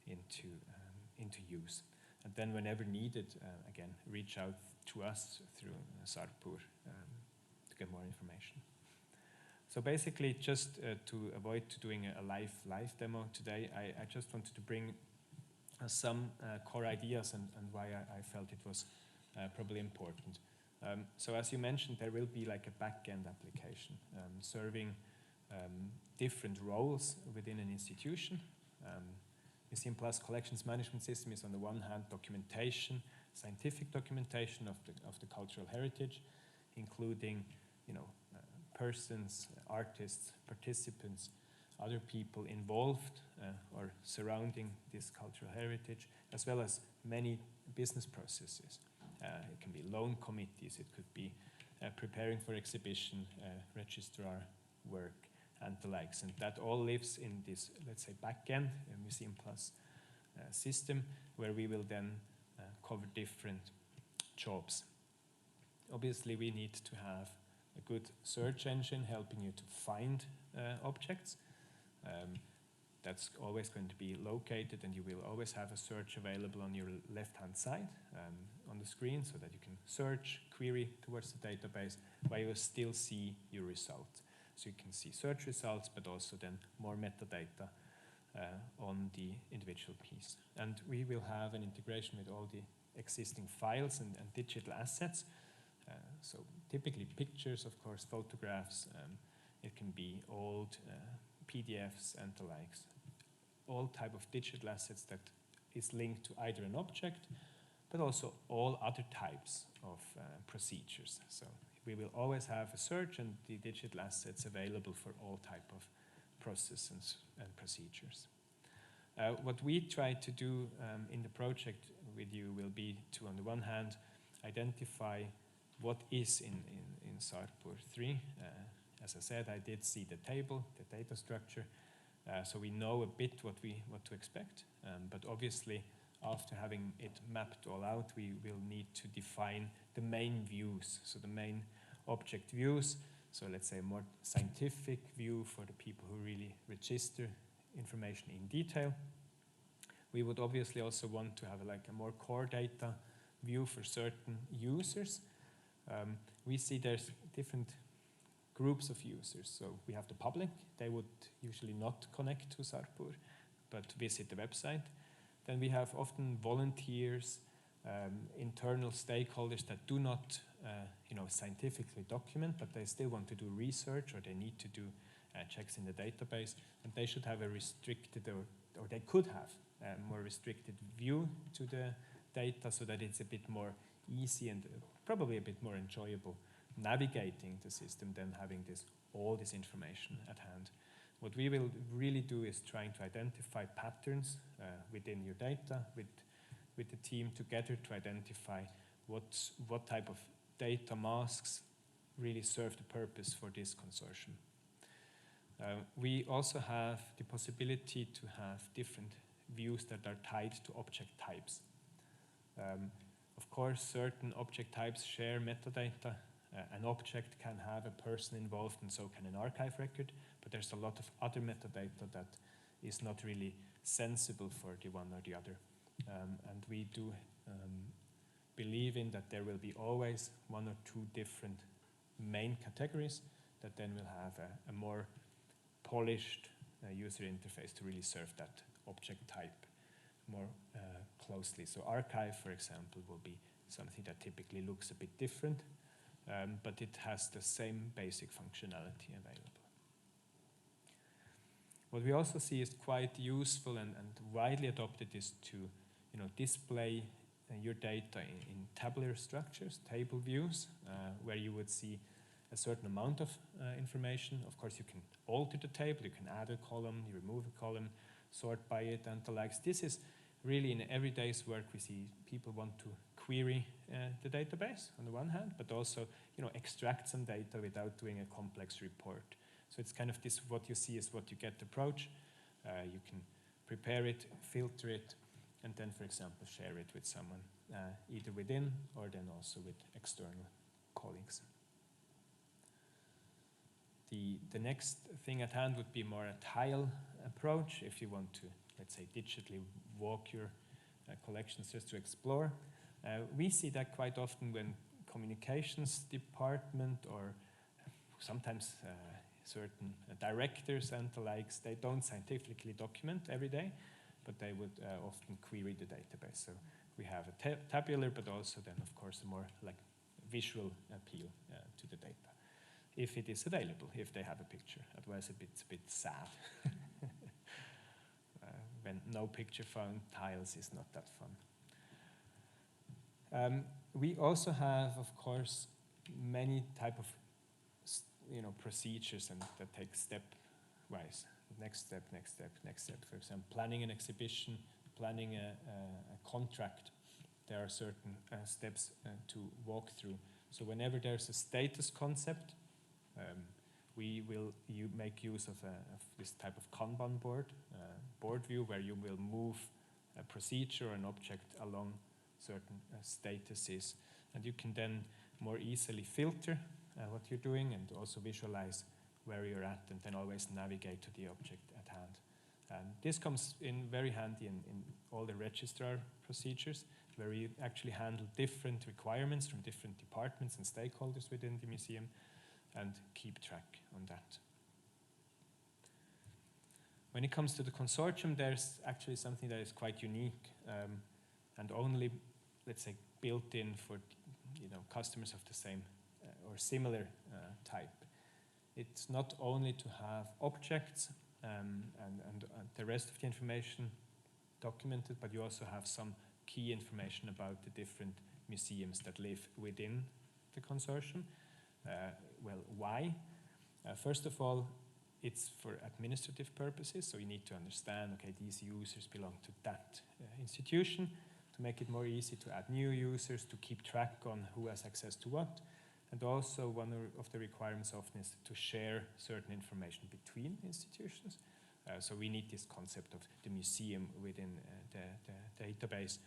S6: into use. And then whenever needed, again, reach out to us through Sarpur to get more information. So basically, just to avoid doing a live demo today, I just wanted to bring some core ideas and why I felt it was probably important. So as you mentioned, there will be like a back-end application serving different roles within an institution. Museum Plus Collections Management System is on the one hand documentation, scientific documentation of the cultural heritage, including persons, artists, participants, other people involved or surrounding this cultural heritage, as well as many business processes. It can be loan committees, it could be preparing for exhibition, registrar work, and the likes. And that all lives in this, let's say, back-end Museum Plus system, where we will then cover different jobs. Obviously, we need to have a good search engine helping you to find objects. That's always going to be located, and you will always have a search available on your left-hand side on the screen so that you can search, query towards the database, while you will still see your result. So you can see search results, but also then more metadata on the individual piece. And we will have an integration with all the existing files and digital assets. So typically pictures, of course, photographs. It can be old PDFs and the likes. All type of digital assets that is linked to either an object, but also all other types of procedures. So we will always have a search and the digital assets available for all type of processes and procedures. What we try to do in the project with you will be to, on the one hand, identify what is in Sarpur 3. As I said, I did see the table, the data structure, so we know a bit what to expect. But obviously, after having it mapped all out, we will need to define the main views, so the main object views. So let's say a more scientific view for the people who really register information in detail. We would obviously also want to have a more core data view for certain users. We see there's different groups of users. So we have the public. They would usually not connect to Sarpur, but visit the website. Then we have often volunteers, internal stakeholders that do not scientifically document, but they still want to do research or they need to do checks in the database, and they should have a restricted, or they could have a more restricted view to the data so that it's a bit more easy and probably a bit more enjoyable navigating the system than having all this information at hand. What we will really do is trying to identify patterns within your data with the team together to identify what type of data masks really serve the purpose for this consortium. We also have the possibility to have different views that are tied to object types. Of course, certain object types share metadata. An object can have a person involved and so can an archive record, but there's a lot of other metadata that is not really sensible for the one or the other. And we do believe in that there will be always one or two different main categories that then will have a more polished user interface to really serve that object type more closely. So archive, for example, will be something that typically looks a bit different, but it has the same basic functionality available. What we also see is quite useful and widely adopted is to display your data in tabular structures, table views, where you would see a certain amount of information. Of course, you can alter the table, you can add a column, you remove a column, sort by it, and the likes. This is really in everyday's work we see people want to query the database on the one hand, but also extract some data without doing a complex report. So it's kind of this, what you see is what you get approach. You can prepare it, filter it, and then, for example, share it with someone, either within or then also with external colleagues. The next thing at hand would be more a tile approach if you want to, let's say, digitally walk your collections just to explore. We see that quite often when communications department or sometimes certain directors and the likes, they don't scientifically document every day, but they would often query the database. So we have a tabular, but also then, of course, a more like visual appeal to the data, if it is available, if they have a picture. Otherwise, it's a bit sad. When no picture found, tiles is not that fun. We also have, of course, many type of procedures and that take step-wise. Next step, next step, next step. For example, planning an exhibition, planning a contract. There are certain steps to walk through. So whenever there's a status concept, we will make use of this type of Kanban board view, where you will move a procedure or an object along certain statuses. And you can then more easily filter what you're doing and also visualize where you're at and then always navigate to the object at hand. This comes in very handy in all the registrar procedures, where you actually handle different requirements from different departments and stakeholders within the museum and keep track on that. When it comes to the consortium, there's actually something that is quite unique and only, let's say, built in for customers of the same or similar type. It's not only to have objects and the rest of the information documented, but you also have some key information about the different museums that live within the consortium. Well, why? First of all, it's for administrative purposes, so you need to understand, okay, these users belong to that institution, to make it more easy to add new users, to keep track on who has access to what. And also one of the requirements often is to share certain information between institutions. So we need this concept of the museum within the database,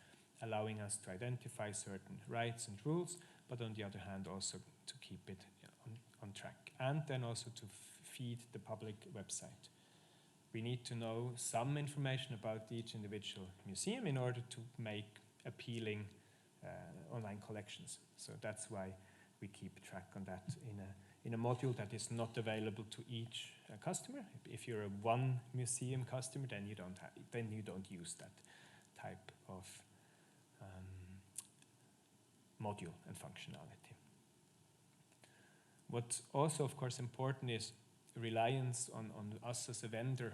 S6: allowing us to identify certain rights and rules, but on the other hand also to keep it on track. And then also to feed the public website. We need to know some information about each individual museum in order to make appealing online collections. So that's why we keep track on that in a module that is not available to each customer. If you're a one museum customer, then you don't use that type of module and functionality. What's also, of course, important is reliance on us as a vendor.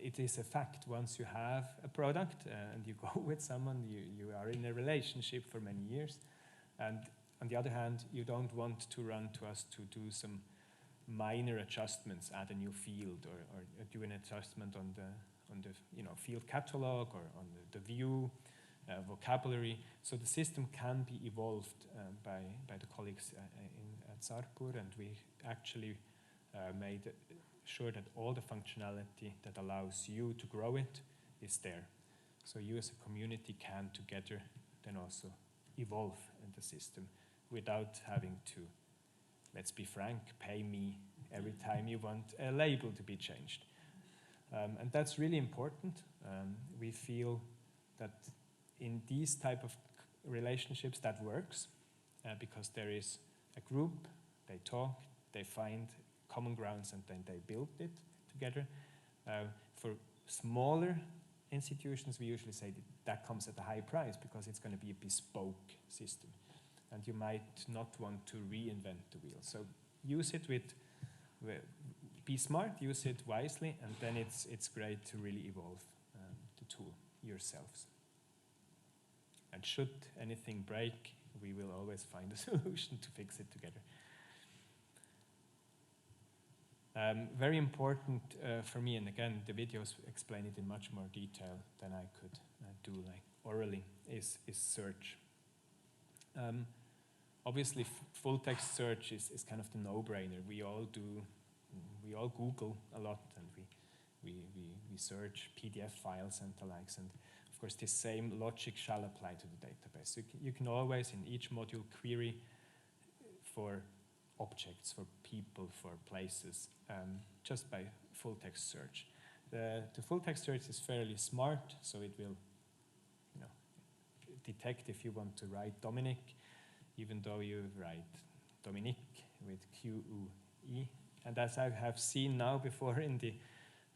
S6: It is a fact. Once you have a product and you go with someone, you are in a relationship for many years. And on the other hand, you don't want to run to us to do some minor adjustments, add a new field, or do an adjustment on the field catalog or on the view, vocabulary. So the system can be evolved by the colleagues at Sarpur, and we actually made sure that all the functionality that allows you to grow it is there. So you as a community can together then also evolve in the system without having to, let's be frank, pay me every time you want a label to be changed. And that's really important. We feel that in these type of relationships that works because there is a group, they talk, they find common grounds, and then they build it together. For smaller institutions, we usually say that comes at a high price because it's going to be a bespoke system. And you might not want to reinvent the wheel. So use it be smart, use it wisely, and then it's great to really evolve the tool yourselves. And should anything break, we will always find a solution to fix it together. Very important for me, and again, the videos explain it in much more detail than I could do like orally, is search. Obviously, full text search is kind of the no-brainer. We all Google a lot, and we search PDF files and the likes, and of course, this same logic shall apply to the database. So you can always, in each module, query for objects, for people, for places, just by full text search. The full text search is fairly smart, so it will detect if you want to write Dominic, even though you write Dominique with Q-U-E. And as I have seen now before in the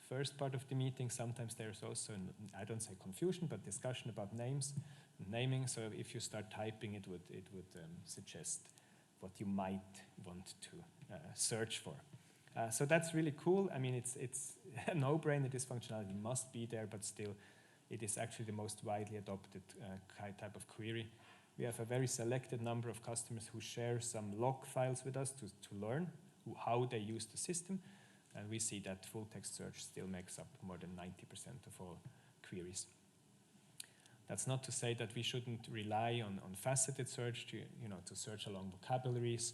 S6: first part of the meeting, sometimes there's also, I don't say confusion, but discussion about names and naming. So if you start typing, it would suggest what you might want to search for. So that's really cool. I mean, it's a no-brainer. This functionality must be there, but still, it is actually the most widely adopted type of query. We have a very selected number of customers who share some log files with us to learn how they use the system. And we see that full text search still makes up more than 90% of all queries. That's not to say that we shouldn't rely on faceted search to search along vocabularies.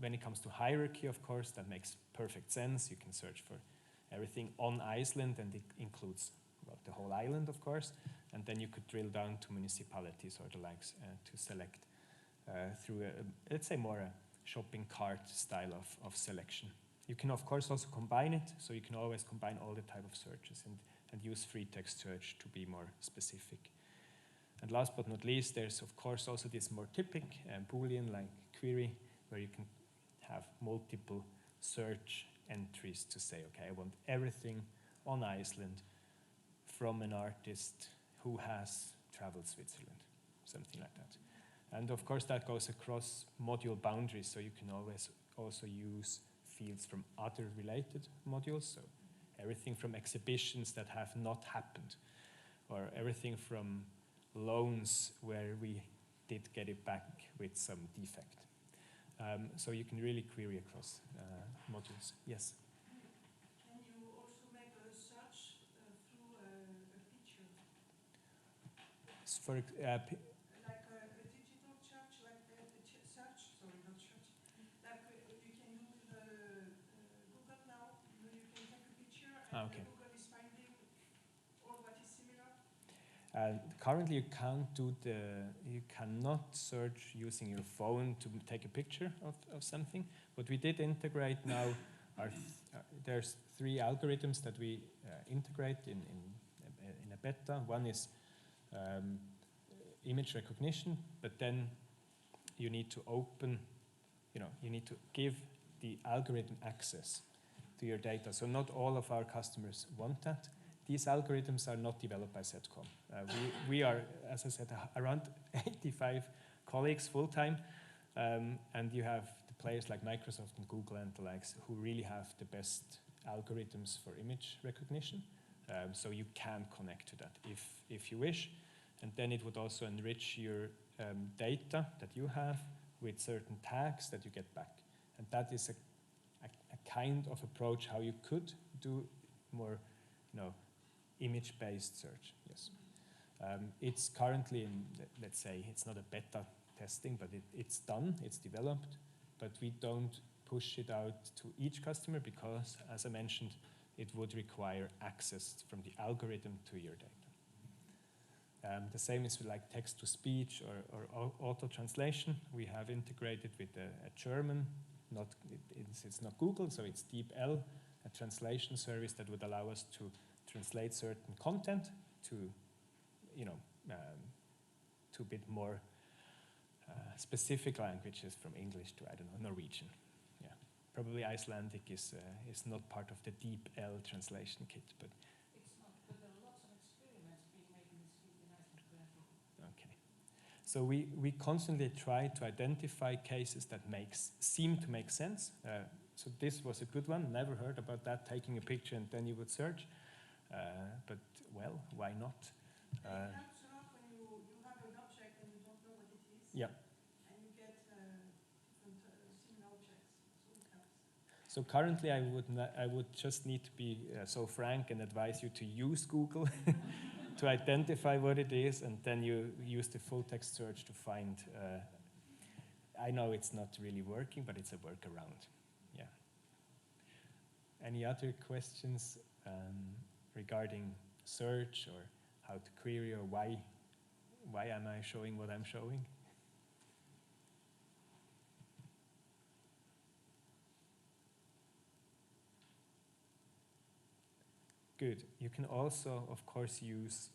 S6: When it comes to hierarchy, of course, that makes perfect sense. You can search for everything on Iceland, and it includes the whole island, of course. And then you could drill down to municipalities or the likes to select through, let's say, more a shopping cart style of selection. You can, of course, also combine it, so you can always combine all the type of searches and use free text search to be more specific. And last but not least, there's, of course, also this more typical Boolean-like query, where you can have multiple search entries to say, okay, I want everything on Iceland from an artist who has traveled Switzerland, something like that. And of course, that goes across module boundaries, so you can always also use fields from other related modules, so everything from exhibitions that have not happened, or everything from loans where we did get it back with some defect. So you can really query across modules. Yes?
S7: Can you also make a search through a picture?
S6: For,
S7: Like a digital search, like a search, sorry, not search. Like you can do with Google now, you can take a picture and
S6: okay.
S7: Google is finding all what is similar.
S6: Currently, you cannot search using your phone to take a picture of something. What we did integrate now are there's 3 algorithms that we integrate in a beta. One is image recognition, but then you need to you need to give the algorithm access to your data. So not all of our customers want that. These algorithms are not developed by Setcom. We are, as I said, around 85 colleagues full-time, and you have the players like Microsoft and Google and the likes who really have the best algorithms for image recognition. So you can connect to that if you wish, and then it would also enrich your data that you have with certain tags that you get back. And that is a kind of approach how you could do more, image-based search, yes. It's currently in, let's say, it's not a beta testing, but it's done, it's developed, but we don't push it out to each customer because, as I mentioned, it would require access from the algorithm to your data. The same is with like text-to-speech or auto-translation. We have integrated with a German, it's not Google, so it's DeepL, a translation service that would allow us to translate certain content to, to a bit more specific languages from English to, I don't know, Norwegian. Yeah, probably Icelandic is not part of the DeepL translation kit, but.
S1: It's not, but there are lots of experiments being made in this field in Iceland, therefore.
S6: Okay. So we constantly try to identify cases that seem to make sense. So this was a good one. Never heard about that, taking a picture and then you would search. But, well, why not?
S7: It helps a lot when you have an object and you don't know what it is.
S6: Yeah.
S7: And you get different similar objects, so it helps.
S6: So currently I would just need to be so frank and advise you to use Google to identify what it is, and then you use the full text search to find. I know it's not really working, but it's a workaround. Yeah. Any other questions regarding search or how to query or why am I showing what I'm showing? Good. You can also, of course, use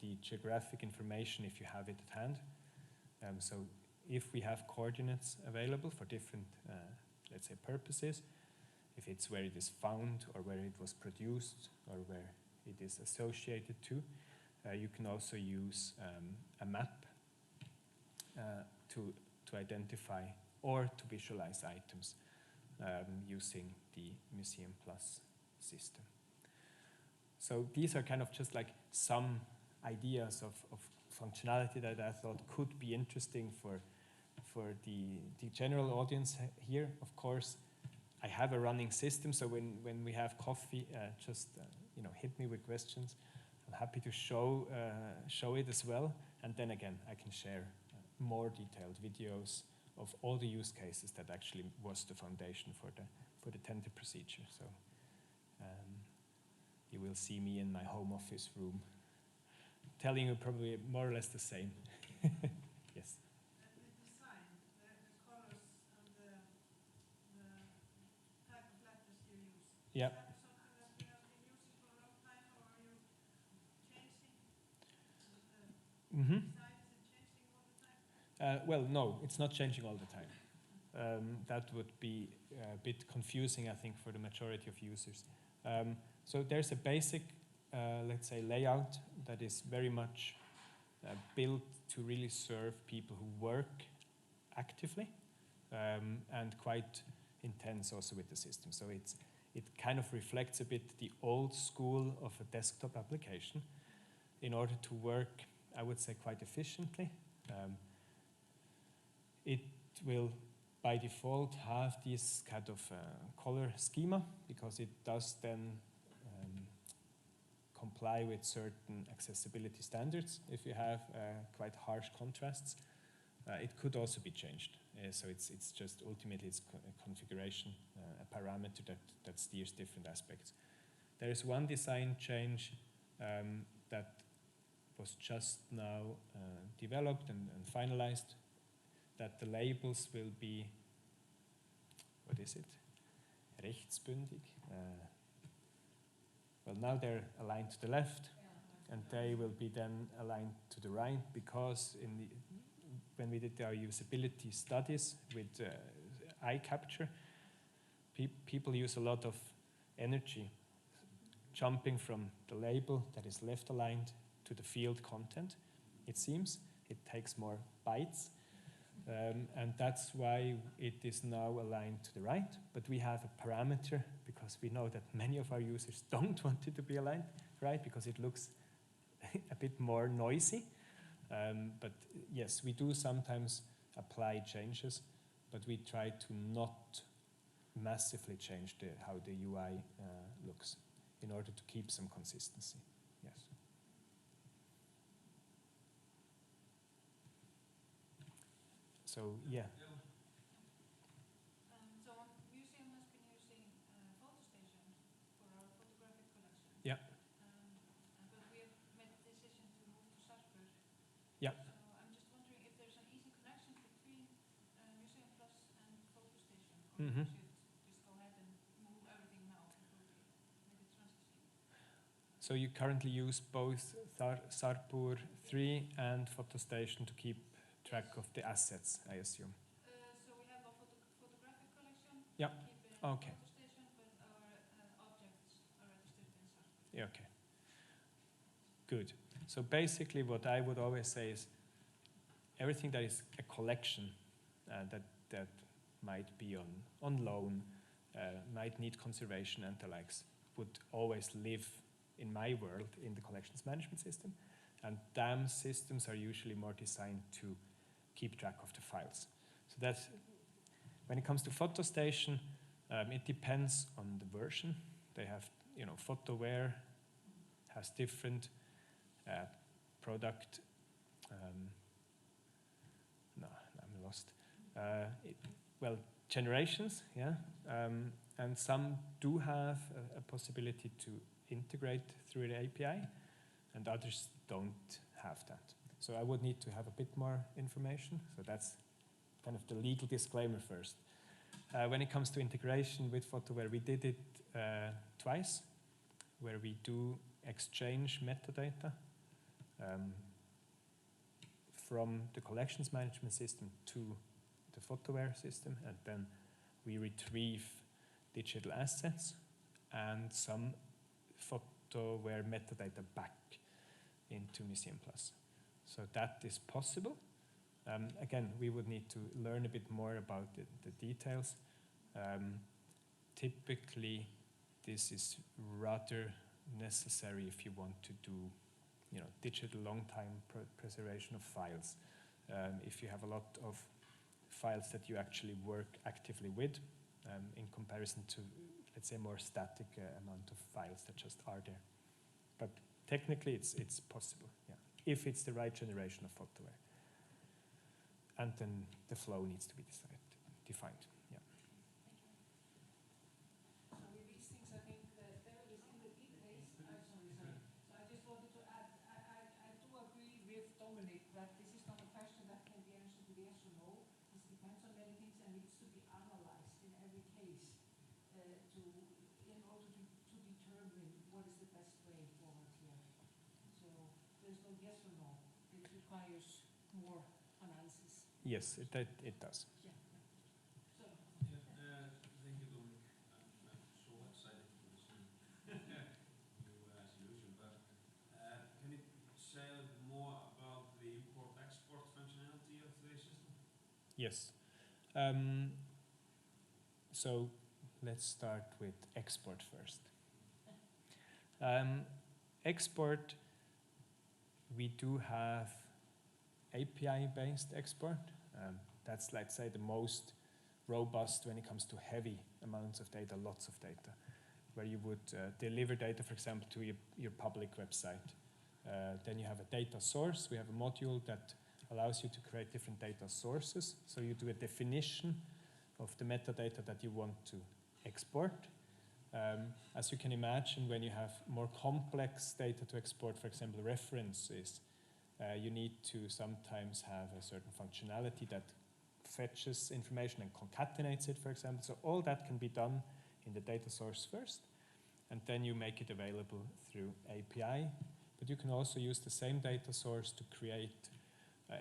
S6: the geographic information if you have it at hand. So if we have coordinates available for different, let's say, purposes, if it's where it is found or where it was produced or where it is associated to, you can also use a map to identify or to visualize items using the Museum Plus system. So these are kind of just like some ideas of functionality that I thought could be interesting for the general audience here. Of course, I have a running system, so when we have coffee, just hit me with questions. I'm happy to show it as well, and then again I can share more detailed videos of all the use cases that actually was the foundation for the tender procedure. So you will see me in my home office room, telling you probably more or less the same. Yes.
S7: And the design, the colors and the type of letters you use.
S6: Yeah.
S7: Is that something that you have been using for a long time, or are you changing?
S6: Mm-hmm.
S7: Design, is it changing all the time?
S6: Well, no, it's not changing all the time. That would be a bit confusing, I think, for the majority of users. So there's a basic, let's say, layout that is very much built to really serve people who work actively and quite intense also with the system. So it kind of reflects a bit the old school of a desktop application in order to work, I would say, quite efficiently. It will, by default, have this kind of color schema because it does then comply with certain accessibility standards if you have quite harsh contrasts. It could also be changed. So it's just ultimately it's a configuration, a parameter that steers different aspects. There is one design change that was just now developed and finalized, that the labels will be, what is it? Rechtsbündig. Well, now they're aligned to the left, and they will be then aligned to the right because when we did our usability studies with eye capture, people use a lot of energy jumping from the label that is left aligned to the field content. It seems it takes more bytes, and that's why it is now aligned to the right. But we have a parameter because we know that many of our users don't want it to be aligned right because it looks a bit more noisy. But yes, we do sometimes apply changes, but we try to not massively change how the UI looks in order to keep some consistency. Yes. So yeah.
S7: So museum has been using PhotoStation for our photographic collection.
S6: Yeah.
S7: But we have made the decision to move to Sarpur.
S6: Yeah.
S7: So I'm just wondering if there's an easy connection between Museum Plus and PhotoStation, or we should just go ahead and move everything now before we make a transition.
S6: So you currently use both Sarpur 3 and PhotoStation to keep track of the assets, I assume.
S7: So we have a photographic collection.
S6: Yeah.
S7: Keep it in
S6: Okay.
S7: PhotoStation, but our objects are registered in Sarpur.
S6: Yeah, okay. Good. So basically what I would always say is everything that is a collection that might be on loan, might need conservation and the likes, would always live in my world in the collections management system. And DAM systems are usually more designed to keep track of the files. So that's, when it comes to PhotoStation, it depends on the version. They have, PhotoWare has different product. No, I'm lost. Generations, yeah. And some do have a possibility to integrate through the API, and others don't have that. So I would need to have a bit more information. So that's kind of the legal disclaimer first. When it comes to integration with PhotoWare, we did it twice, where we do exchange metadata from the collections management system to the PhotoWare system, and then we retrieve digital assets and some PhotoWare metadata back into Museum Plus. So that is possible. Again, we would need to learn a bit more about the details. Typically, this is rather necessary if you want to do, digital long-time preservation of files. If you have a lot of files that you actually work actively with, in comparison to, let's say, more static amount of files that just are there. But technically, it's possible, yeah, if it's the right generation of PhotoWare. And then the flow needs to be defined. Yeah.
S1: So with these things, I think the devil is in the details. So I just wanted to add, I do agree with Dominic that this is not a question that can be answered with yes or no. This depends on many things and needs to be analyzed in every case in order to determine what is the best way forward here. So there's no yes or no. It requires more analysis.
S6: Yes, it does.
S1: Yeah. So,
S8: Thank you, Dominic. I'm so excited for this new solution. But can you say a little more about the import-export functionality of the system?
S6: Yes. So let's start with export first. Export, we do have API-based export. That's, let's say, the most robust when it comes to heavy amounts of data, lots of data, where you would deliver data, for example, to your public website. Then you have a data source. We have a module that allows you to create different data sources. So you do a definition of the metadata that you want to export. As you can imagine, when you have more complex data to export, for example, references, you need to sometimes have a certain functionality that fetches information and concatenates it, for example. So all that can be done in the data source first, and then you make it available through API. But you can also use the same data source to create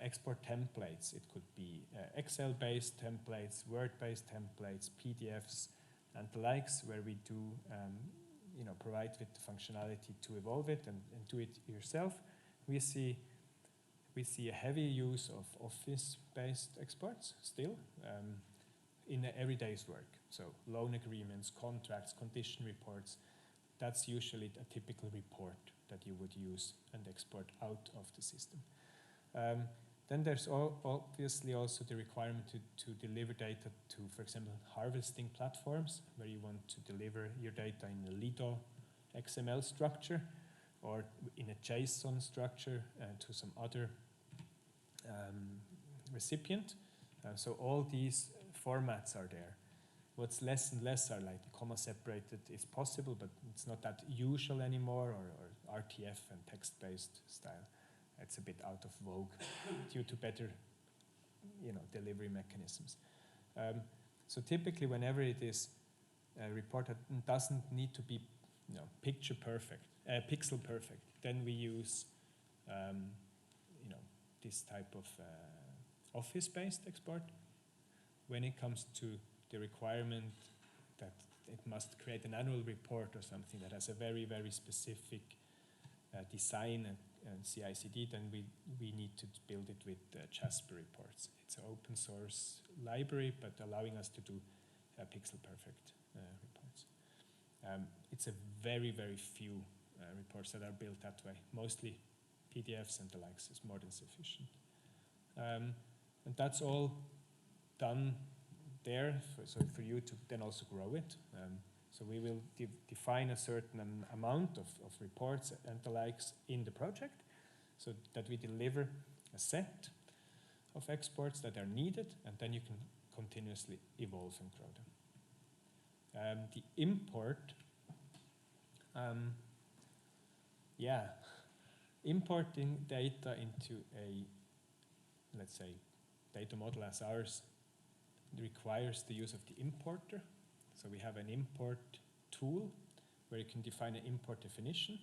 S6: export templates. It could be Excel-based templates, Word-based templates, PDFs, and the likes, where we do provide with the functionality to evolve it and do it yourself. We see a heavy use of Office-based exports still in everyday's work. So loan agreements, contracts, condition reports, that's usually a typical report that you would use and export out of the system. Then there's obviously also the requirement to deliver data to, for example, harvesting platforms, where you want to deliver your data in a Lido XML structure or in a JSON structure to some other recipient. So all these formats are there. What's less and less are like comma separated is possible, but it's not that usual anymore, or RTF and text-based style. It's a bit out of vogue due to better, delivery mechanisms. So typically, whenever it is a report that doesn't need to be, picture perfect, pixel perfect, then we use, this type of Office-based export. When it comes to the requirement that it must create an annual report or something that has a very, very specific design and CI/CD, then we need to build it with Jasper reports. It's an open source library, but allowing us to do pixel perfect reports. It's a very, very few reports that are built that way. Mostly PDFs and the likes is more than sufficient. And that's all done there, so for you to then also grow it. So we will define a certain amount of reports and the likes in the project, so that we deliver a set of exports that are needed, and then you can continuously evolve and grow them. The import, importing data into a, let's say, data model as ours requires the use of the importer. So we have an import tool where you can define an import definition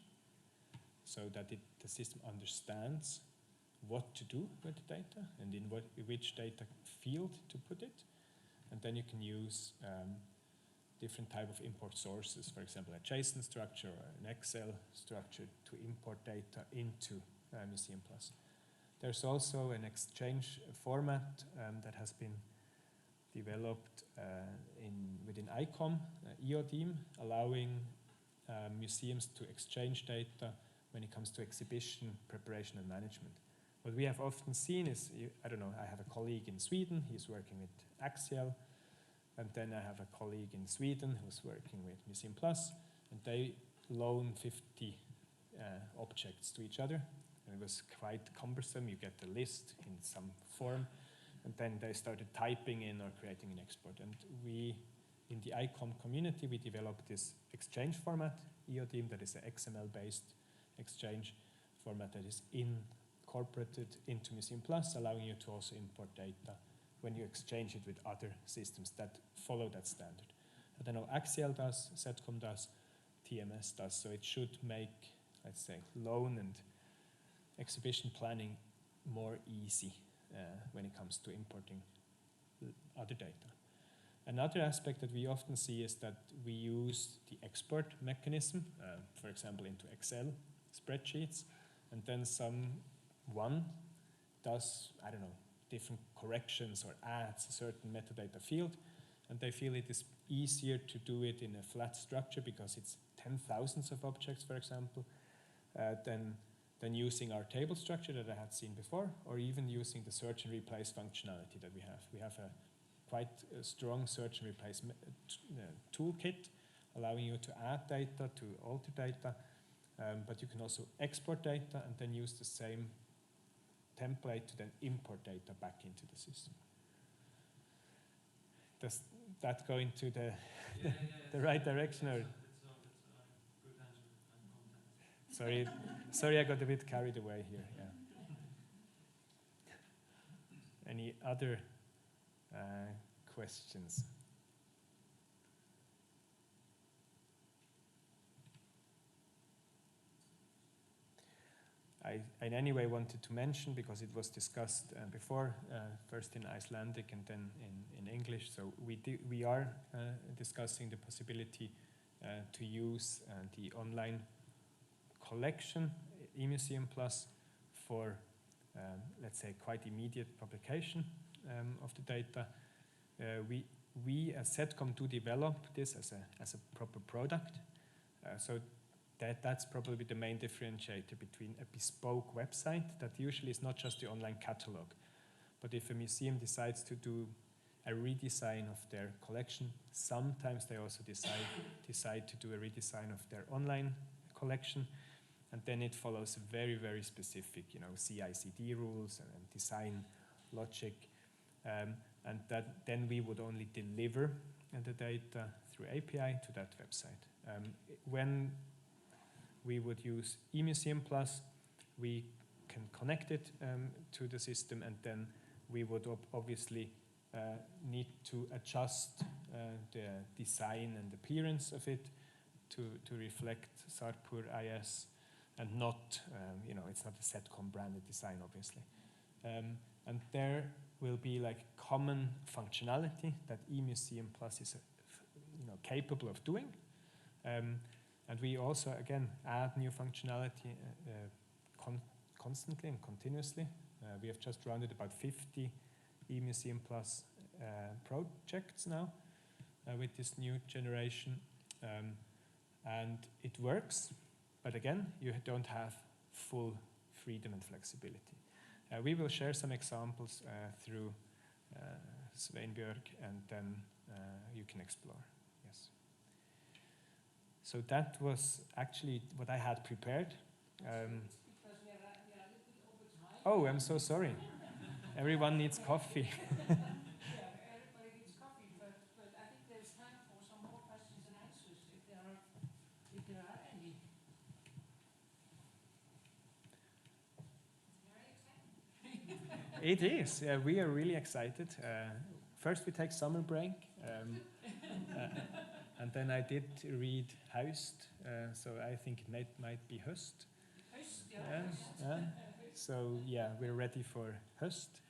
S6: so that the system understands what to do with the data and in which data field to put it. And then you can use different type of import sources, for example, a JSON structure or an Excel structure to import data into Museum Plus. There's also an exchange format that has been developed within ICOM, EODEM, allowing museums to exchange data when it comes to exhibition preparation and management. What we have often seen is, I have a colleague in Sweden, he's working with Axial, and then I have a colleague in Sweden who's working with Museum Plus, and they loan 50 objects to each other. And it was quite cumbersome. You get the list in some form, and then they started typing in or creating an export. And we, in the ICOM community, we developed this exchange format, EODEM, that is an XML-based exchange format that is incorporated into Museum Plus, allowing you to also import data when you exchange it with other systems that follow that standard. I don't know, Axial does, Setcom does, TMS does, so it should make, let's say, loan and exhibition planning more easy when it comes to importing other data. Another aspect that we often see is that we use the export mechanism, for example, into Excel spreadsheets, and then someone does, different corrections or adds a certain metadata field, and they feel it is easier to do it in a flat structure because it's 10,000s of objects, for example, than using our table structure that I had seen before, or even using the search and replace functionality that we have. We have a quite strong search and replace toolkit, allowing you to add data, to alter data, but you can also export data and then use the same template to then import data back into the system. Does that go into the the right direction? Or?
S8: It's a good answer. I'm content.
S6: Sorry, I got a bit carried away here. Yeah. Any other questions? I in any way wanted to mention, because it was discussed before, first in Icelandic and then in English. So we are discussing the possibility to use the online collection, eMuseum Plus, for let's say quite immediate publication of the data. We as SETCOM do develop this as a proper product. So that's probably the main differentiator between a bespoke website that usually is not just the online catalog, but if a museum decides to do a redesign of their collection, sometimes they also decide to do a redesign of their online collection, and then it follows very, very specific, CI/CD rules and design logic, and that then we would only deliver the data through API to that website. When we would use eMuseum Plus, we can connect it to the system, and then we would obviously need to adjust the design and appearance of it to reflect Sarpur IS, and not, it's not a SETCOM branded design, obviously. And there will be like common functionality that eMuseum Plus is capable of doing. And we also, again, add new functionality constantly and continuously. We have just rounded about 50 eMuseum Plus projects now with this new generation. And it works, but again, you don't have full freedom and flexibility. We will share some examples through Sveinbjörg, and then you can explore. Yes. So that was actually what I had prepared. Oh, I'm so sorry. Everyone needs coffee.
S1: Everybody needs coffee, but I think there's time for some more questions and answers if there are any. Very exciting.
S6: It is. We are really excited. First, we take summer break. And then I did read Haust, so I think it might be Höst.
S1: Höst, yeah.
S6: Yeah. So yeah, we're ready for Höst,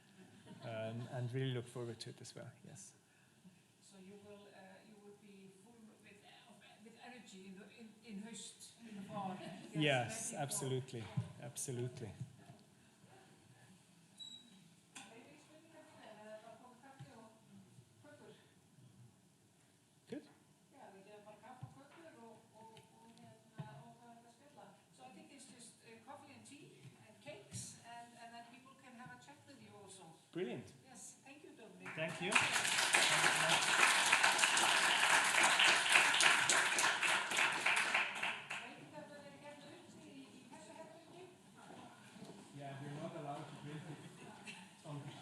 S6: and really look forward to it as well. Yes.
S1: So you will be full with energy in Höst, in the fall.
S6: Yes, absolutely, absolutely. Brilliant.
S1: Yes, thank you, Dominic.
S6: Thank you. Yeah, we're not allowed to drink it on the show.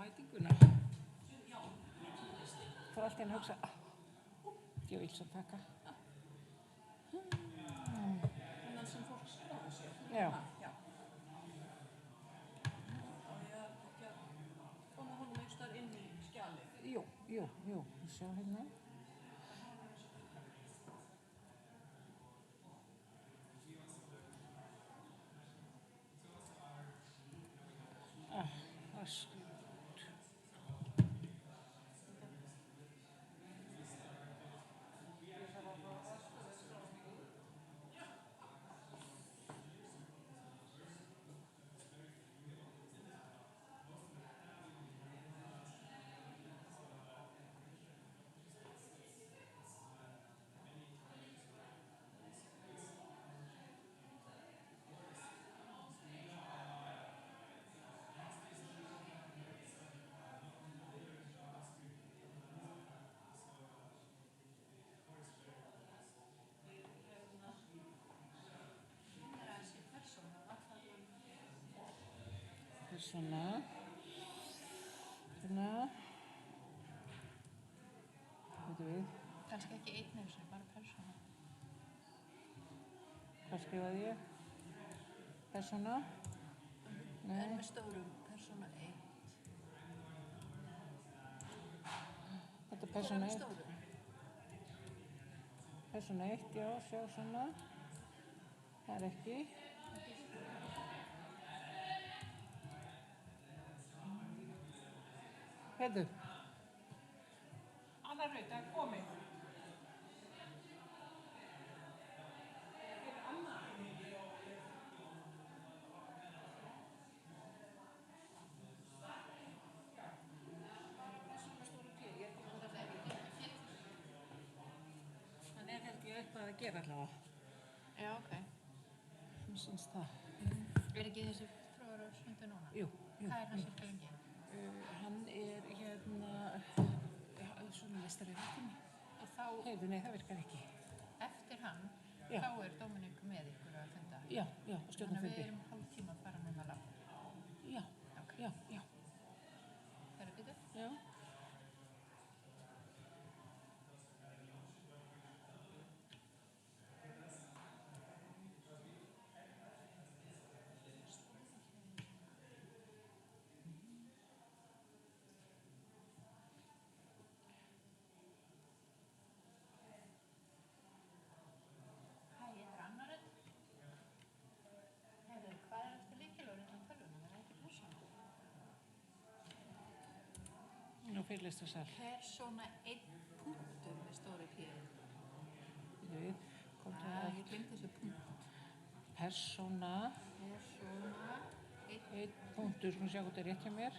S1: mætinguna. Fór allt í einu að hugsa, ég vil svo taka.
S2: Þannig sem fólk skráði sér.
S1: Já.
S2: Já. Og ég ekki að koma honum einhvers staðar inn í skjalið.
S1: Jú. Sjá hérna. Það er skjút. Persóna. Hérna. Hvað við?
S7: Kannski ekki einn eins og bara persóna.
S1: Hvað skrifaði ég? Persóna? Nei.
S7: En með stórum, persóna 1.
S1: Þetta er persóna 1.
S7: Stórum.
S1: Persóna 1, já, sjá svona. Það er ekki. Heyrðu. Anna Rut, það er komið. Hann er held ég eitthvað að gera allavega.
S7: Já, ok.
S1: Mér syns það.
S7: Er ekki þessi fulltrúar á fundi núna?
S1: Jú.
S7: Hvað er hann cirka lengi?
S1: Hann er hérna, svona mestari verkefni.
S7: Og þá,
S1: Heyrðu, nei, það virkar ekki.
S7: eftir hann,
S1: Já.
S7: þá er Dominik með ykkur að funda.
S1: Já, á
S7: Þannig að við
S1: stjórnarfundi.
S7: erum hálftíma að fara núna lág.
S1: Já,
S7: Ok.
S1: já.
S7: Það eru býtu?
S1: Já.
S7: Hæ, ég er Anna Rut. Heyrðu, hvað er eftir lykilorðið á tölvunum? Er það ekki persóna?
S1: Nú fyrirlist það sal.
S7: Persóna 1 punktur með stóri P.
S1: Við komum til
S7: Ég
S1: að
S7: glemdi þessu punkt.
S1: persóna,
S7: Persóna 1
S1: einn punktur, svona sjá hvað þetta er rétt hjá mér.